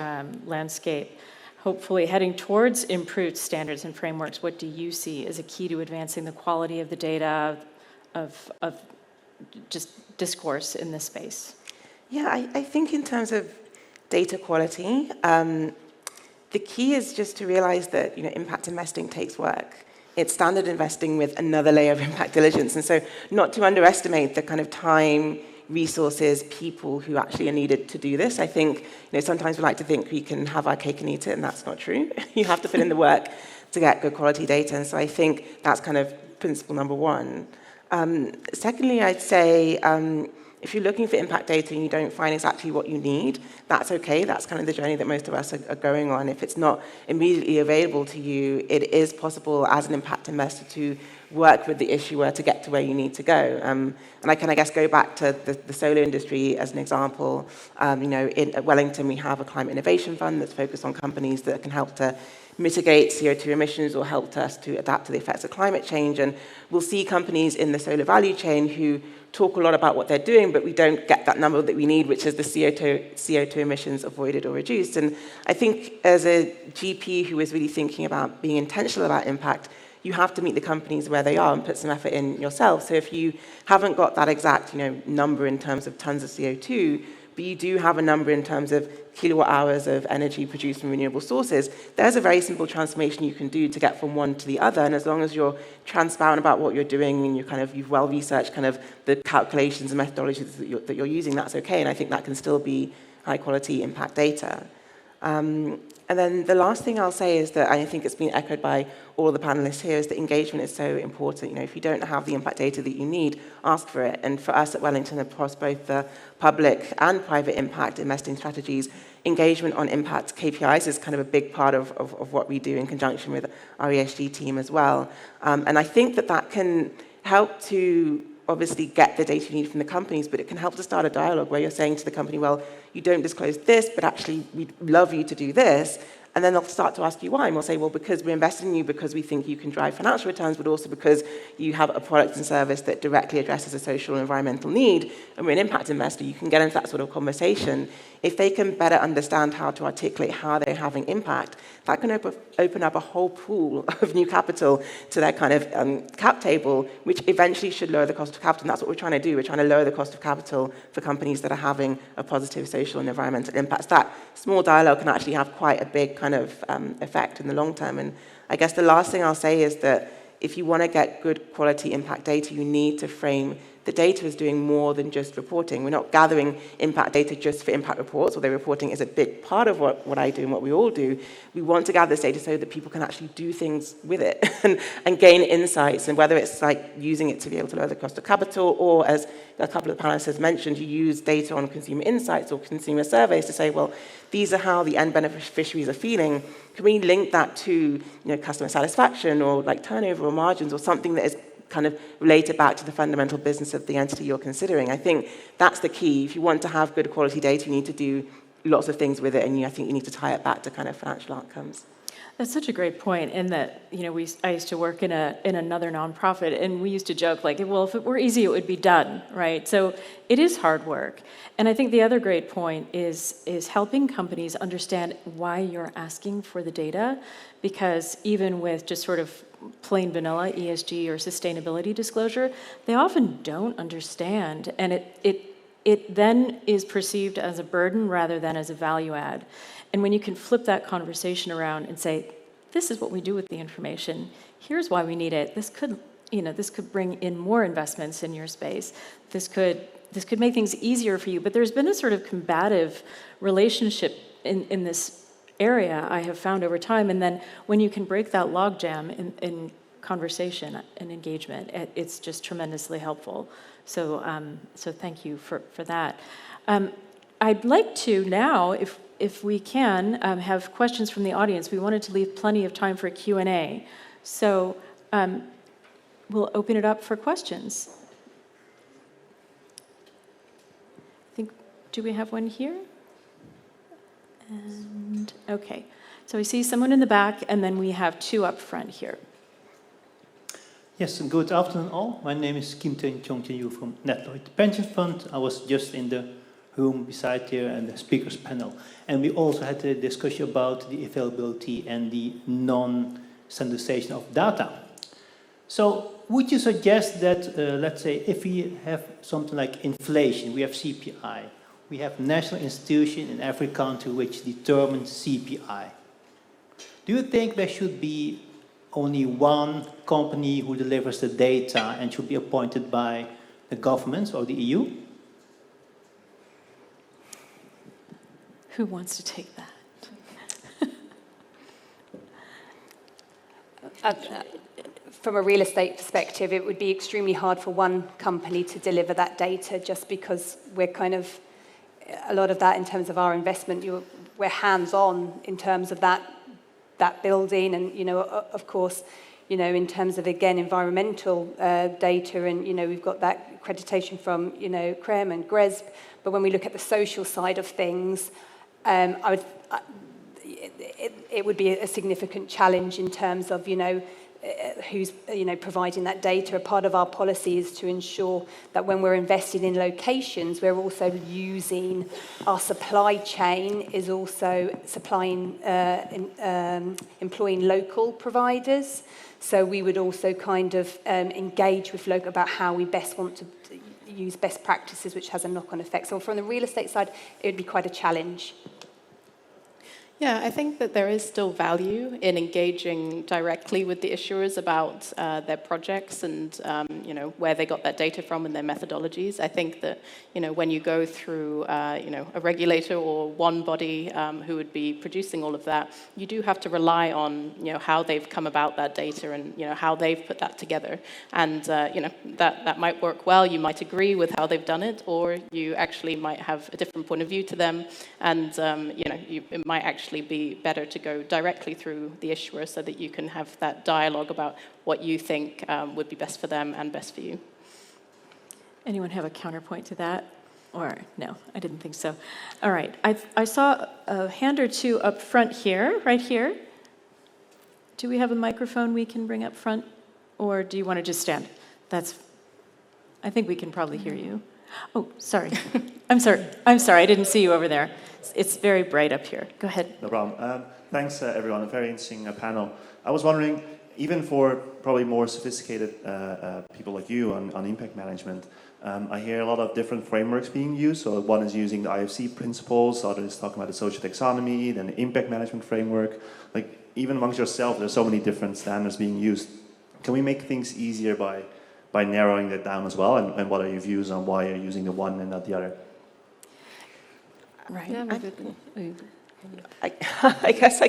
landscape. Hopefully heading towards improved standards and frameworks, what do you see as a key to advancing the quality of the data, of just discourse in this space? Yeah, I think in terms of data quality, the key is just to realize that impact investing takes work. It's standard investing with another layer of impact diligence, and so not to underestimate the kind of time, resources, people who actually are needed to do this. I think sometimes we like to think we can have our cake and eat it, and that's not true. You have to put in the work to get good quality data, and so I think that's kind of principle number one. Secondly, I'd say if you're looking for impact data and you don't find exactly what you need, that's okay. That's kind of the journey that most of us are going on. If it's not immediately available to you, it is possible as an impact investor to work with the issuer to get to where you need to go. And I can, I guess, go back to the solar industry as an example. At Wellington, we have a climate innovation fund that's focused on companies that can help to mitigate CO2 emissions or help us to adapt to the effects of climate change. And we'll see companies in the solar value chain who talk a lot about what they're doing, but we don't get that number that we need, which is the CO2 emissions avoided or reduced. And I think as a GP who is really thinking about being intentional about impact, you have to meet the companies where they are and put some effort in yourself. So if you haven't got that exact number in terms of tons of CO2, but you do have a number in terms of kilowatt hours of energy produced from renewable sources, there's a very simple transformation you can do to get from one to the other. And as long as you're transparent about what you're doing and you've well researched kind of the calculations and methodologies that you're using, that's okay. And I think that can still be high quality impact data. And then the last thing I'll say is that I think it's been echoed by all the panelists here, is that engagement is so important. If you don't have the impact data that you need, ask for it. And for us at Wellington, across both the public and private impact investing strategies, engagement on impact KPIs is kind of a big part of what we do in conjunction with our ESG team as well. And I think that can help to obviously get the data you need from the companies, but it can help to start a dialogue where you're saying to the company, well, you don't disclose this, but actually we'd love you to do this. And then they'll start to ask you why. And we'll say, well, because we're investing in you because we think you can drive financial returns, but also because you have a product and service that directly addresses a social and environmental need, and we're an impact investor. You can get into that sort of conversation. If they can better understand how to articulate how they're having impact, that can open up a whole pool of new capital to their kind of cap table, which eventually should lower the cost of capital. And that's what we're trying to do. We're trying to lower the cost of capital for companies that are having a positive social and environmental impact. That small dialogue can actually have quite a big kind of effect in the long term. And I guess the last thing I'll say is that if you want to get good quality impact data, you need to frame the data is doing more than just reporting. We're not gathering impact data just for impact reports, although reporting is a big part of what I do and what we all do. We want to gather this data so that people can actually do things with it and gain insights, and whether it's like using it to be able to lower the cost of capital, or as a couple of panelists have mentioned, you use data on consumer insights or consumer surveys to say, well, these are how the end beneficiaries are feeling. Can we link that to customer satisfaction or like turnover or margins or something that is kind of related back to the fundamental business of the entity you're considering? I think that's the key. If you want to have good quality data, you need to do lots of things with it, and I think you need to tie it back to kind of financial outcomes. That's such a great point, in that, I used to work in another nonprofit, and we used to joke like, well, if it were easy, it would be done, right? So it is hard work. And I think the other great point is helping companies understand why you're asking for the data, because even with just sort of plain vanilla ESG or sustainability disclosure, they often don't understand, and it then is perceived as a burden rather than as a value add. And when you can flip that conversation around and say, this is what we do with the information, here's why we need it, this could bring in more investments in your space, this could make things easier for you. But there's been a sort of combative relationship in this area I have found over time. And then when you can break that logjam in conversation and engagement, it's just tremendously helpful. So thank you for that. I'd like to now, if we can, have questions from the audience. We wanted to leave plenty of time for Q&A. So we'll open it up for questions. Do we have one here? And okay, so I see someone in the back, and then we have two up front here. Yes, and good afternoon all. My name is Kempen from Netloid Pension Fund. I was just in the room beside here and the speakers panel. And we also had a discussion about the availability and the non-standardization of data. So would you suggest that, let's say, if we have something like inflation, we have CPI, we have national institution in every country which determines CPI. Do you think there should be only one company who delivers the data and should be appointed by the governments or the EU? Who wants to take that? From a real estate perspective, it would be extremely hard for one company to deliver that data, just because we're kind of, a lot of that in terms of our investment, we're hands-on in terms of that building, and of course, in terms of, again, environmental data, and we've got that accreditation from CREM and GRESB. But when we look at the social side of things, it would be a significant challenge in terms of who's providing that data. A part of our policy is to ensure that when we're investing in locations, we're also using our supply chain is also supplying employing local providers. So we would also kind of engage with local about how we best want to use best practices, which has a knock-on effect. So from the real estate side, it would be quite a challenge. Yeah, I think that there is still value in engaging directly with the issuers about their projects and where they got that data from and their methodologies. I think that when you go through a regulator or one body who would be producing all of that, you do have to rely on how they've come about that data and how they've put that together. And that might work well. You might agree with how they've done it, or you actually might have a different point of view to them, and it might actually be better to go directly through the issuer so that you can have that dialogue about what you think would be best for them and best for you. Anyone have a counterpoint to that? Or no, I didn't think so. All right, I saw a hand or two up front here, right here. Do we have a microphone we can bring up front? Or do you want to just stand? I think we can probably hear you. Oh, sorry. I'm sorry, I didn't see you over there. It's very bright up here. Go ahead. No problem. Thanks, everyone. A very interesting panel. I was wondering, even for probably more sophisticated people like you on impact management, I hear a lot of different frameworks being used. So one is using the IFC principles, others talking about the social taxonomy, then the impact management framework. Like, even amongst yourself, there's so many different standards being used. Can we make things easier by by narrowing that down as well? And what are your views on why you're using the one and not the other? Right. Yeah, I guess I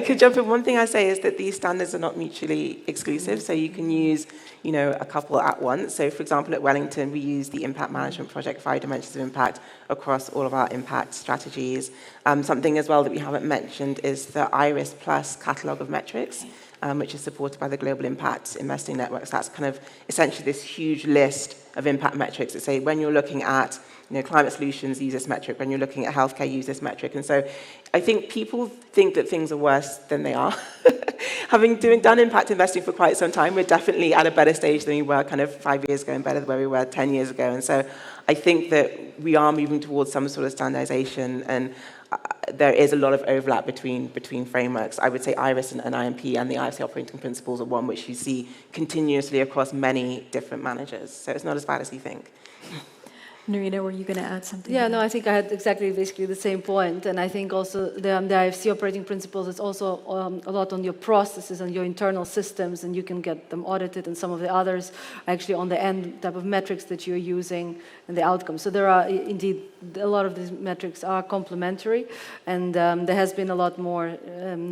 could jump in. One thing I say is that these standards are not mutually exclusive, so you can use, a couple at once. So, for example, at Wellington, we use the Impact Management Project 5 Dimensions of Impact across all of our impact strategies. Something as well that we haven't mentioned is the IRIS Plus catalogue of metrics, which is supported by the Global Impact Investing Networks. That's kind of essentially this huge list of impact metrics that say when you're looking at climate solutions, use this metric. When you're looking at healthcare, use this metric. And so I think people think that things are worse than they are. Having done impact investing for quite some time, we're definitely at a better stage than we were kind of 5 years ago and better than where we were 10 years ago. And so I think that we are moving towards some sort of standardization, and there is a lot of overlap between frameworks. I would say IRIS and IMP and the IFC operating principles are one which you see continuously across many different managers. So it's not as bad as you think. Narina, were you going to add something? Yeah, no, I think I had basically the same point. And I think also the IFC operating principles is also a lot on your processes and your internal systems, and you can get them audited, and some of the others actually on the end type of metrics that you're using and the outcomes. So there are indeed a lot of these metrics are complementary, and there has been a lot more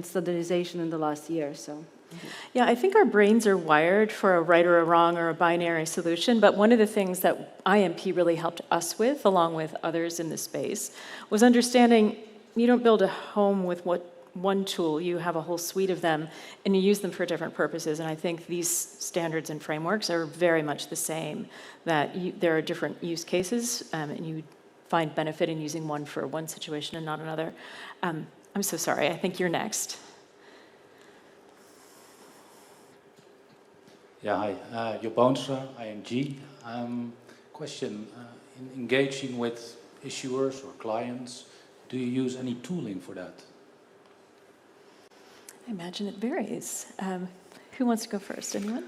standardization in the last year. So. Yeah, I think our brains are wired for a right or a wrong or a binary solution, but one of the things that IMP really helped us with, along with others in the space, was understanding you don't build a home with one tool, you have a whole suite of them, and you use them for different purposes. And I think these standards and frameworks are very much the same, that there are different use cases, and you find benefit in using one for one situation and not another. I'm so sorry, I think you're next. Yeah, hi. Job Boonstra, ING. Question, in engaging with issuers or clients, do you use any tooling for that? I imagine it varies. Who wants to go first? Anyone?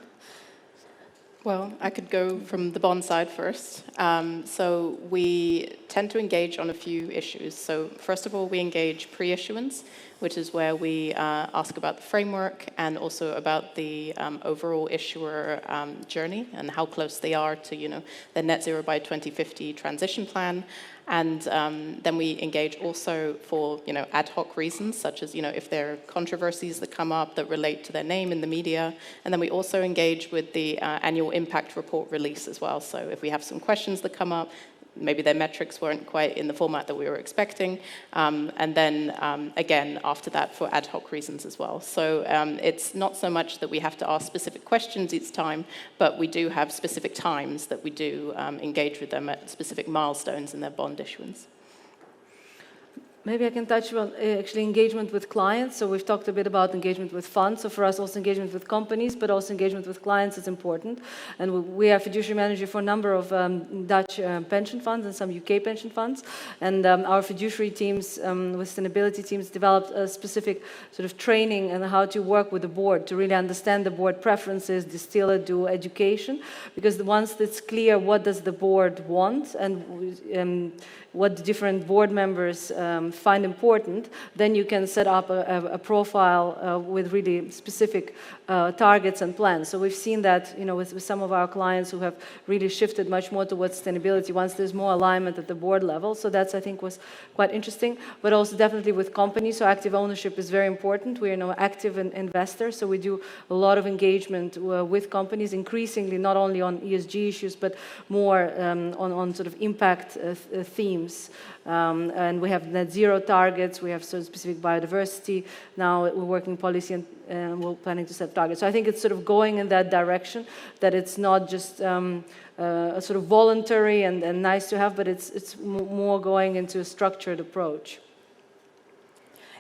Well, I could go from the bond side first. So we tend to engage on a few issues. So first of all, we engage pre-issuance, which is where we ask about the framework and also about the overall issuer journey and how close they are to, the net zero by 2050 transition plan. And then we engage also for, ad hoc reasons, such as, if there are controversies that come up that relate to their name in the media. And then we also engage with the annual impact report release as well. So if we have some questions that come up, maybe their metrics weren't quite in the format that we were expecting. And then, again, after that, for ad hoc reasons as well. So it's not so much that we have to ask specific questions each time, but we do have specific times that we do engage with them at specific milestones in their bond issuance. Maybe I can touch on actually engagement with clients. So we've talked a bit about engagement with funds. So for us, also engagement with companies, but also engagement with clients is important. And we are fiduciary manager for a number of Dutch pension funds and some UK pension funds. And our fiduciary teams, with sustainability teams, developed a specific sort of training on how to work with the board to really understand the board preferences, distill it, do education. Because once it's clear what does the board want and what the different board members find important, then you can set up a profile with really specific targets and plans. So we've seen that, with some of our clients who have really shifted much more towards sustainability once there's more alignment at the board level. So that's, I think, was quite interesting. But also definitely with companies, so active ownership is very important. We are active investors, so we do a lot of engagement with companies, increasingly not only on ESG issues, but more on sort of impact themes. And we have net zero targets, we have sort of specific biodiversity. Now we're working policy and we're planning to set targets. So I think it's sort of going in that direction, that it's not just a sort of voluntary and nice to have, but it's more going into a structured approach.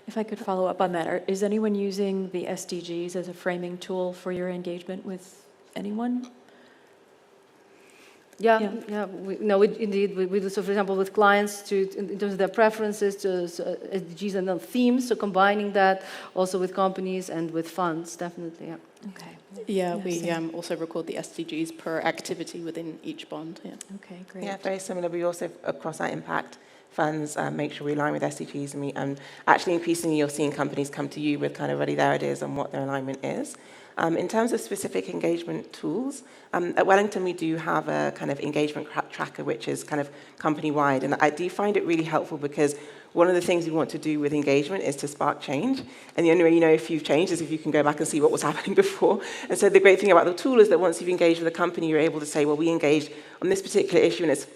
If I could follow up on that, is anyone using the SDGs as a framing tool for your engagement with anyone? Yeah. We do. So, for example, with clients, in terms of their preferences, to SDGs and themes. So, combining that also with companies and with funds, definitely. Yeah. Okay. Yeah, we also record the SDGs per activity within each bond. Yeah. Okay, great. Yeah, very similar. We also, across our impact funds, make sure we align with SDGs, and actually increasingly you're seeing companies come to you with kind of already their ideas on what their alignment is. In terms of specific engagement tools, at Wellington we do have a kind of engagement tracker which is kind of company-wide, and I do find it really helpful because one of the things we want to do with engagement is to spark change, and the only way you know if you've changed is if you can go back and see what was happening before. And so the great thing about the tool is that once you've engaged with a company, you're able to say, well, we engaged on this particular issue, and it's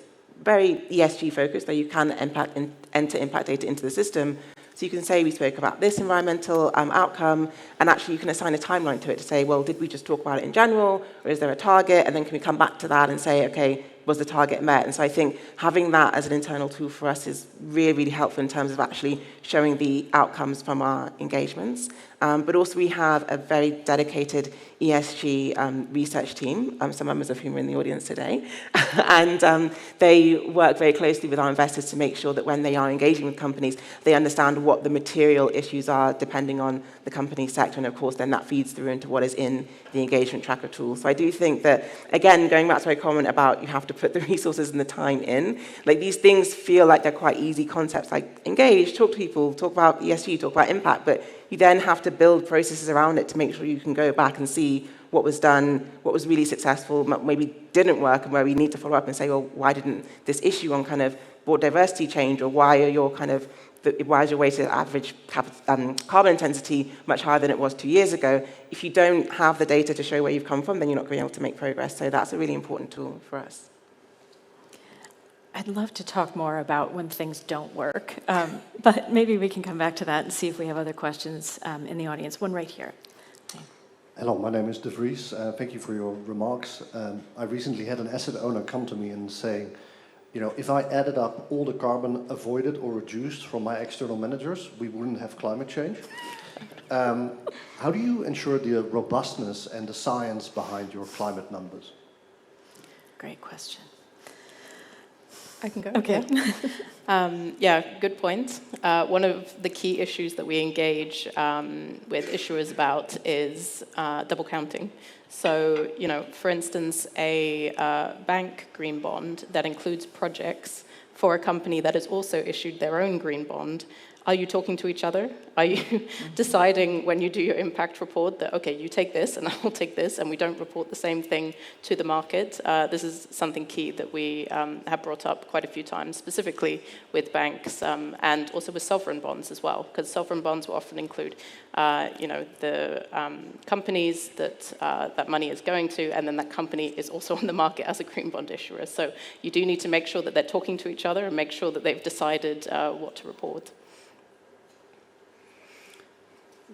very ESG focused, though you can enter impact data into the system. So you can say we spoke about this environmental outcome, and actually you can assign a timeline to it to say, well, did we just talk about it in general, or is there a target? And then can we come back to that and say, okay, was the target met? And so I think having that as an internal tool for us is really, really helpful in terms of actually showing the outcomes from our engagements. But also we have a very dedicated ESG research team, some members of whom are in the audience today. And they work very closely with our investors to make sure that when they are engaging with companies, they understand what the material issues are depending on the company sector. And of course, then that feeds through into what is in the engagement tracker tool. So I do think that, again, going back to my comment about you have to put the resources and the time in, like these things feel like they're quite easy concepts, like engage, talk to people, talk about ESG, talk about impact, but you then have to build processes around it to make sure you can go back and see what was done, what was really successful, maybe didn't work, and where we need to follow up and say, well, why didn't this issue on kind of board diversity change, or why is your weighted average carbon intensity much higher than it was 2 years ago? If you don't have the data to show where you've come from, then you're not going to be able to make progress. So that's a really important tool for us. I'd love to talk more about when things don't work, but maybe we can come back to that and see if we have other questions in the audience. One right here. Hello, my name is De Vries. Thank you for your remarks. I recently had an asset owner come to me and say, you know, if I added up all the carbon avoided or reduced from my external managers, we wouldn't have climate change. How do you ensure the robustness and the science behind your climate numbers? Great question. I can go. Okay. Yeah, good point. One of the key issues that we engage with issuers about is double counting. So, you know, for instance, a bank green bond that includes projects for a company that has also issued their own green bond. Are you talking to each other? Are you deciding when you do your impact report that, okay, you take this and I'll take this, and we don't report the same thing to the market? This is something key that we have brought up quite a few times, specifically with banks and also with sovereign bonds as well, because sovereign bonds will often include, you know, the companies that that money is going to, and then that company is also on the market as a green bond issuer. So you do need to make sure that they're talking to each other and make sure that they've decided what to report.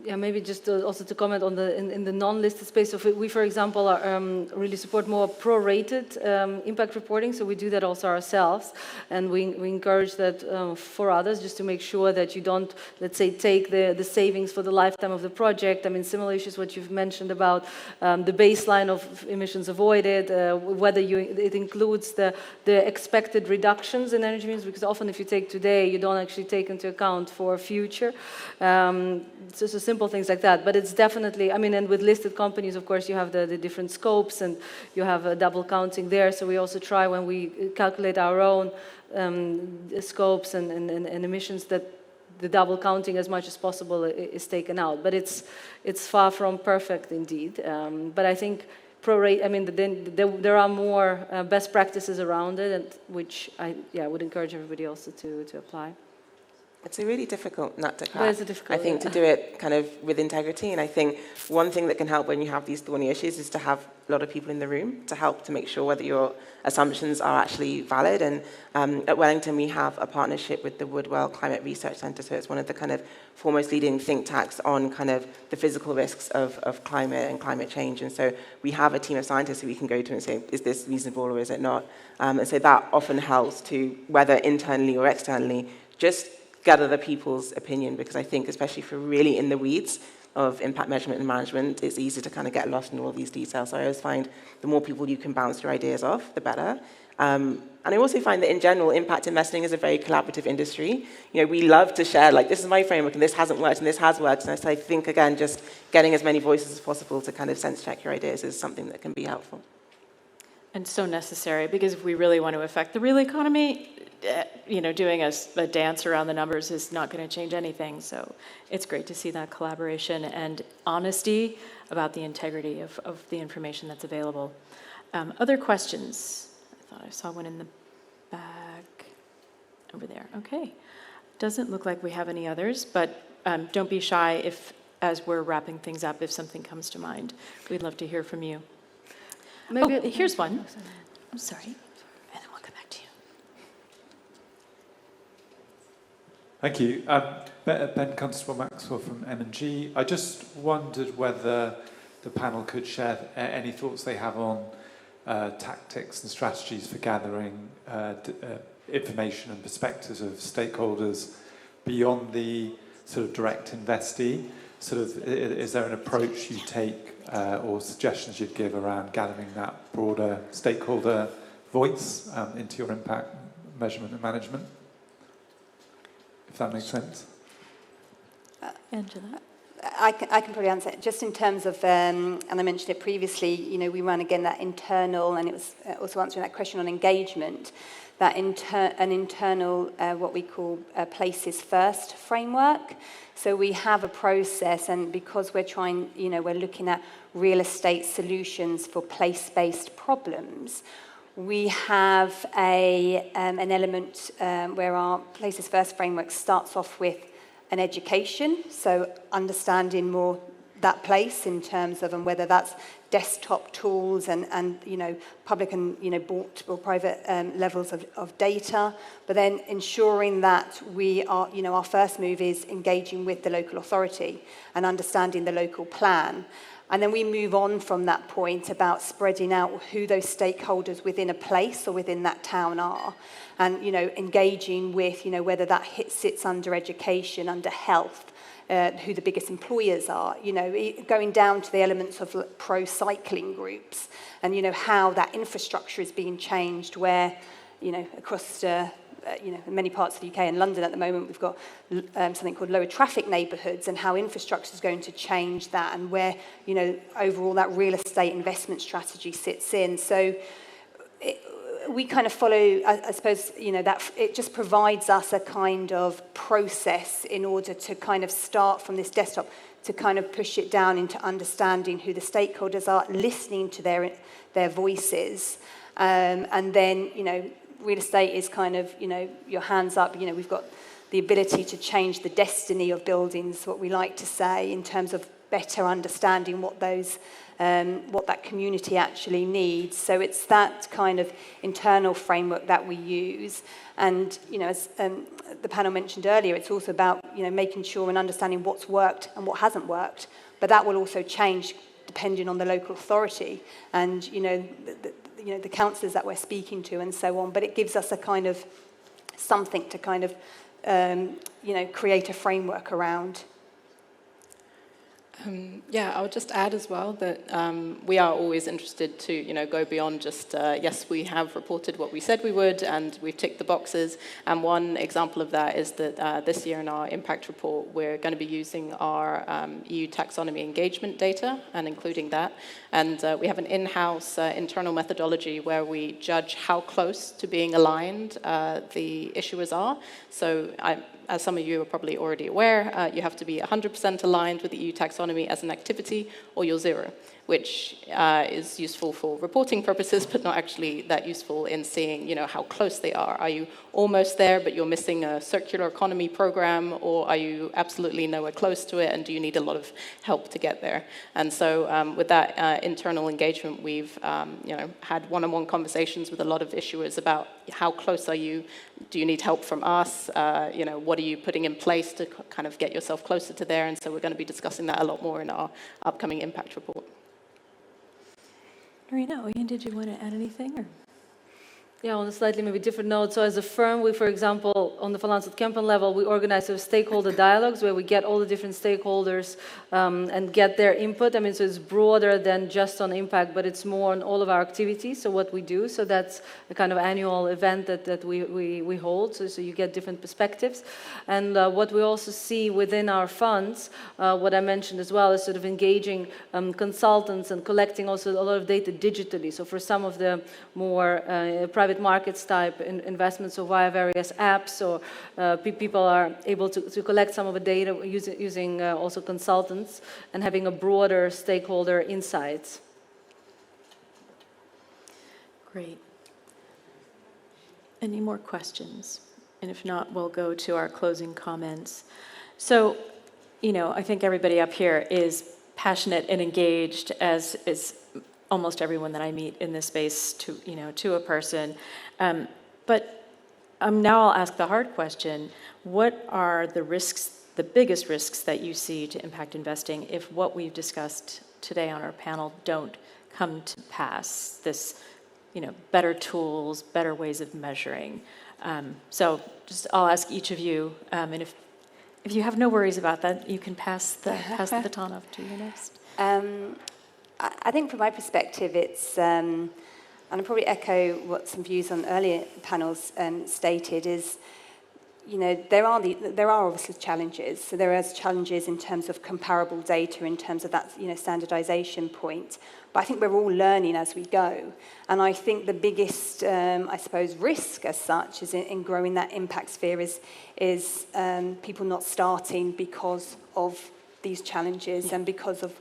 Yeah, maybe just also to comment on the in the non-listed space. So we, for example, are, really support more prorated impact reporting. So we do that also ourselves, and we encourage that for others, just to make sure that you don't, let's say, take the savings for the lifetime of the project. I mean, similar issues what you've mentioned about the baseline of emissions avoided, whether it includes the expected reductions in energy use, because often if you take today, you don't actually take into account for future. So simple things like that, but it's definitely, I mean, and with listed companies, of course, you have the different scopes and you have a double counting there. So we also try when we calculate our own scopes and emissions that the double counting as much as possible is taken out. But it's far from perfect indeed. But I think prorate, I mean, there are more best practices around it, and which I would encourage everybody also to apply. It's a really difficult nut to crack. It is a difficult, I think to do it kind of with integrity, and I think one thing that can help when you have these thorny issues is to have a lot of people in the room to help to make sure whether your assumptions are actually valid. And at Wellington, we have a partnership with the Woodwell Climate Research Centre, so it's one of the kind of foremost leading think tanks on kind of the physical risks of climate and climate change. And so we have a team of scientists who we can go to and say, is this reasonable or is it not? And so that often helps to, whether internally or externally, just gather the people's opinion, because I think, especially for really in the weeds of impact measurement and management, it's easy to kind of get lost in all of these details. So I always find the more people you can bounce your ideas off, the better. And I also find that in general, impact investing is a very collaborative industry. You know, we love to share, like, this is my framework and this hasn't worked and this has worked. And so I think, again, just getting as many voices as possible to kind of sense check your ideas is something that can be helpful. And so necessary, because if we really want to affect the real economy, doing a dance around the numbers is not going to change anything. So it's great to see that collaboration and honesty about the integrity of the information that's available. Other questions? I thought I saw one in the back over there. Okay. Doesn't look like we have any others, but don't be shy if, as we're wrapping things up, if something comes to mind. We'd love to hear from you. Maybe here's one. I'm sorry. And then we'll come back to you. Thank you. Ben Constable-Maxwell from M&G. I just wondered whether the panel could share any thoughts they have on tactics and strategies for gathering information and perspectives of stakeholders beyond the sort of direct investee. Is there an approach you take or suggestions you'd give around gathering that broader stakeholder voice into your impact measurement and management? If that makes sense. Angela? I can probably answer it. Just in terms of, and I mentioned it previously, we run again that internal, and it was also answering that question on engagement, that an internal, what we call places first framework. So we have a process, and because we're trying, we're looking at real estate solutions for place-based problems, we have an element where our places first framework starts off with an education, so understanding more that place in terms of, and whether that's desktop tools and public and bought or private levels of data, but then ensuring that we are, our first move is engaging with the local authority and understanding the local plan. And then we move on from that point about spreading out who those stakeholders within a place or within that town are, and engaging with whether that sits under education, under health, who the biggest employers are, going down to the elements of pro-cycling groups, and how that infrastructure is being changed, where across in many parts of the UK and London at the moment, we've got something called lower traffic neighbourhoods, and how infrastructure is going to change that, and where overall that real estate investment strategy sits in. So we kind of follow, I suppose, that it just provides us a kind of process in order to kind of start from this desktop to kind of push it down into understanding who the stakeholders are, listening to their voices, and then real estate is kind of your hands up. We've got the ability to change the destiny of buildings, what we like to say, in terms of better understanding what that community actually needs. So it's that kind of internal framework that we use. And as the panel mentioned earlier, it's also about making sure and understanding what's worked and what hasn't worked. But that will also change depending on the local authority and the councillors that we're speaking to and so on. But it gives us a kind of something to kind of create a framework around. I would just add as well that we are always interested to, go beyond just, yes, we have reported what we said we would, and we've ticked the boxes. And one example of that is that this year in our impact report, we're going to be using our EU taxonomy engagement data and including that. And we have an in-house internal methodology where we judge how close to being aligned the issuers are. So as some of you are probably already aware, you have to be 100% aligned with the EU taxonomy as an activity, or you're zero, which is useful for reporting purposes, but not actually that useful in seeing, how close they are. Are you almost there, but you're missing a circular economy program, or are you absolutely nowhere close to it, and do you need a lot of help to get there? And so with that internal engagement, we've had one-on-one conversations with a lot of issuers about how close are you? Do you need help from us? What are you putting in place to kind of get yourself closer to there? And so we're going to be discussing that a lot more in our upcoming impact report. Narina, Oyin, did you want to add anything? Or? Yeah, on a slightly maybe different note. So as a firm, we, for example, on the Kempen level, we organize stakeholder dialogues where we get all the different stakeholders and get their input. I mean, so it's broader than just on impact, but it's more on all of our activities, so what we do. So that's a kind of annual event that we hold, so you get different perspectives. And what we also see within our funds, what I mentioned as well, is sort of engaging consultants and collecting also a lot of data digitally. So for some of the more private private markets type investments, so via various apps, or people are able to collect some of the data using also consultants and having a broader stakeholder insights. Great. Any more questions? And if not, we'll go to our closing comments. So, I think everybody up here is passionate and engaged, as is almost everyone that I meet in this space to a person. But now I'll ask the hard question. What are the risks, the biggest risks that you see to impact investing if what we've discussed today on our panel don't come to pass? This, better tools, better ways of measuring. So I'll ask each of you, and if you have no worries about that, you can pass the baton off to you next. I think from my perspective, it's, and I'll probably echo what some views on earlier panels stated, is, there are obviously challenges. So there are challenges in terms of comparable data, in terms of that, standardization point. But I think we're all learning as we go. And I think the biggest, I suppose, risk as such is in growing that impact sphere is people not starting because of these challenges and because of,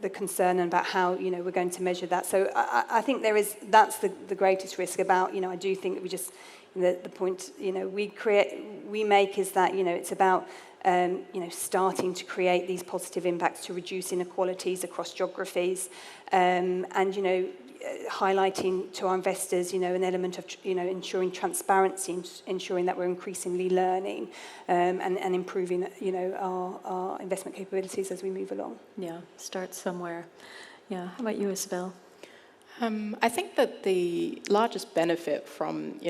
the concern about how, we're going to measure that. So I think that's the greatest risk about, I do think that we just, the point, we make is that, it's about, starting to create these positive impacts to reduce inequalities across geographies, and, highlighting to our investors, an element of, ensuring transparency, ensuring that we're increasingly learning, and improving, our investment capabilities as we move along. Yeah, start somewhere. Yeah, how about you, Isobel? I think that the largest benefit from,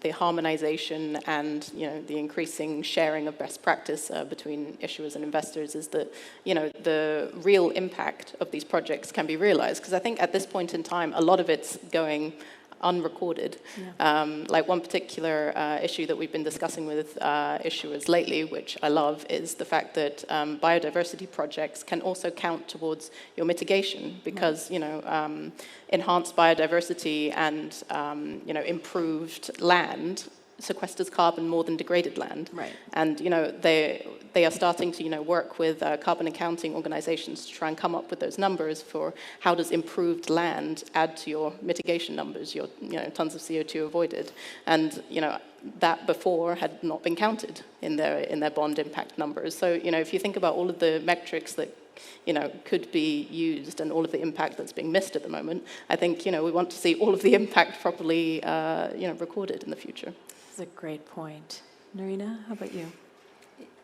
the harmonization and, the increasing sharing of best practice between issuers and investors is that, the real impact of these projects can be realized. Because I think at this point in time, a lot of it's going unrecorded. Yeah. Like one particular issue that we've been discussing with issuers lately, which I love, is the fact that biodiversity projects can also count towards your mitigation, because enhanced biodiversity and improved land sequesters carbon more than degraded land. Right. And they are starting to work with carbon accounting organizations to try and come up with those numbers for how does improved land add to your mitigation numbers, your tons of CO2 avoided. And that before had not been counted in their bond impact numbers. So if you think about all of the metrics that could be used and all of the impact that's being missed at the moment, I think we want to see all of the impact properly recorded in the future. That's a great point. Narina, how about you?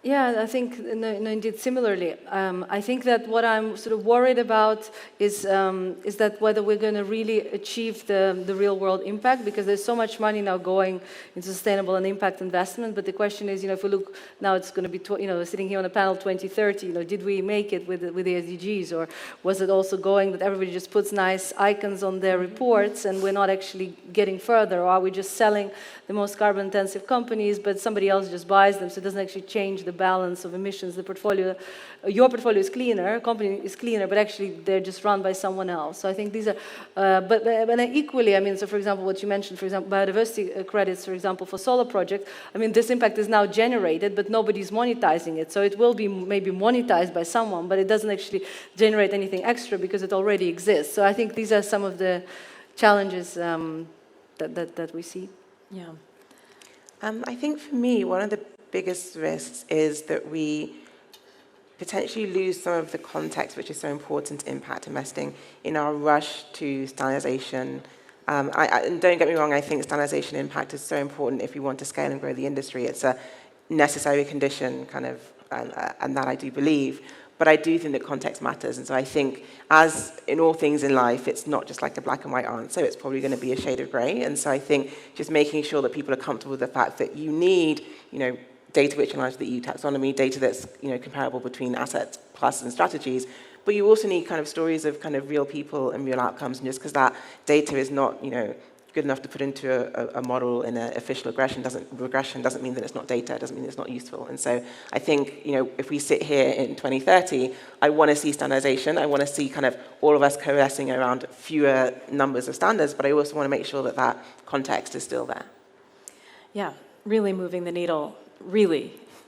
Yeah, I think, indeed, similarly. I think that what I'm sort of worried about is that whether we're going to really achieve the real-world impact, because there's so much money now going into sustainable and impact investment. But the question is, if we look now, it's going to be, sitting here on a panel 2030. Did we make it with the SDGs, or was it also going that everybody just puts nice icons on their reports and we're not actually getting further, or are we just selling the most carbon-intensive companies, but somebody else just buys them, so it doesn't actually change the balance of emissions? The portfolio, your portfolio is cleaner, company is cleaner, but actually they're just run by someone else. So I think these are, but equally, so for example, what you mentioned, for example, biodiversity credits, for example, for solar projects, this impact is now generated, but nobody's monetizing it. So it will be maybe monetized by someone, but it doesn't actually generate anything extra because it already exists. So I think these are some of the challenges that we see. Yeah. I think for me, one of the biggest risks is that we potentially lose some of the context which is so important to impact investing in our rush to standardization. And don't get me wrong, I think standardization impact is so important if we want to scale and grow the industry. It's a necessary condition, and that I do believe. But I do think that context matters. And so I think, as in all things in life, it's not just like a black and white answer. It's probably going to be a shade of grey. And so I think just making sure that people are comfortable with the fact that you need, data which aligns with the EU taxonomy, data that's, comparable between assets, classes, and strategies. But you also need stories of real people and real outcomes. And just because that data is not, good good enough to put into a model in an official regression doesn't mean that it's not data, it doesn't mean it's not useful. And so I think, if we sit here in 2030, I want to see standardization. I want to see kind of all of us coalescing around fewer numbers of standards, but I also want to make sure that that context is still there. Yeah, really moving the needle,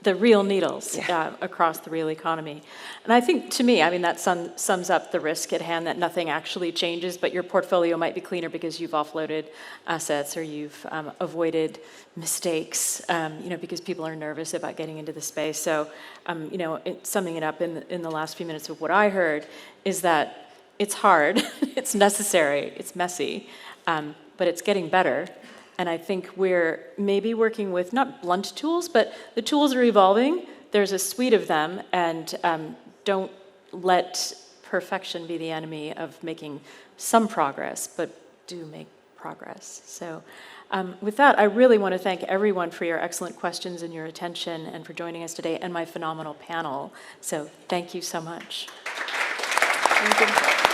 the real needles across the real economy. And I think, to me, that sums up the risk at hand, that nothing actually changes, but your portfolio might be cleaner because you've offloaded assets or you've avoided mistakes, because people are nervous about getting into the space. So, summing it up in the last few minutes of what I heard is that it's hard, it's necessary, it's messy, but it's getting better. And I think we're maybe working with not blunt tools, but the tools are evolving. There's a suite of them, and don't let perfection be the enemy of making some progress, but do make progress. So with that, I really want to thank everyone for your excellent questions and your attention and for joining us today, and my phenomenal panel. So thank you so much. Thank you.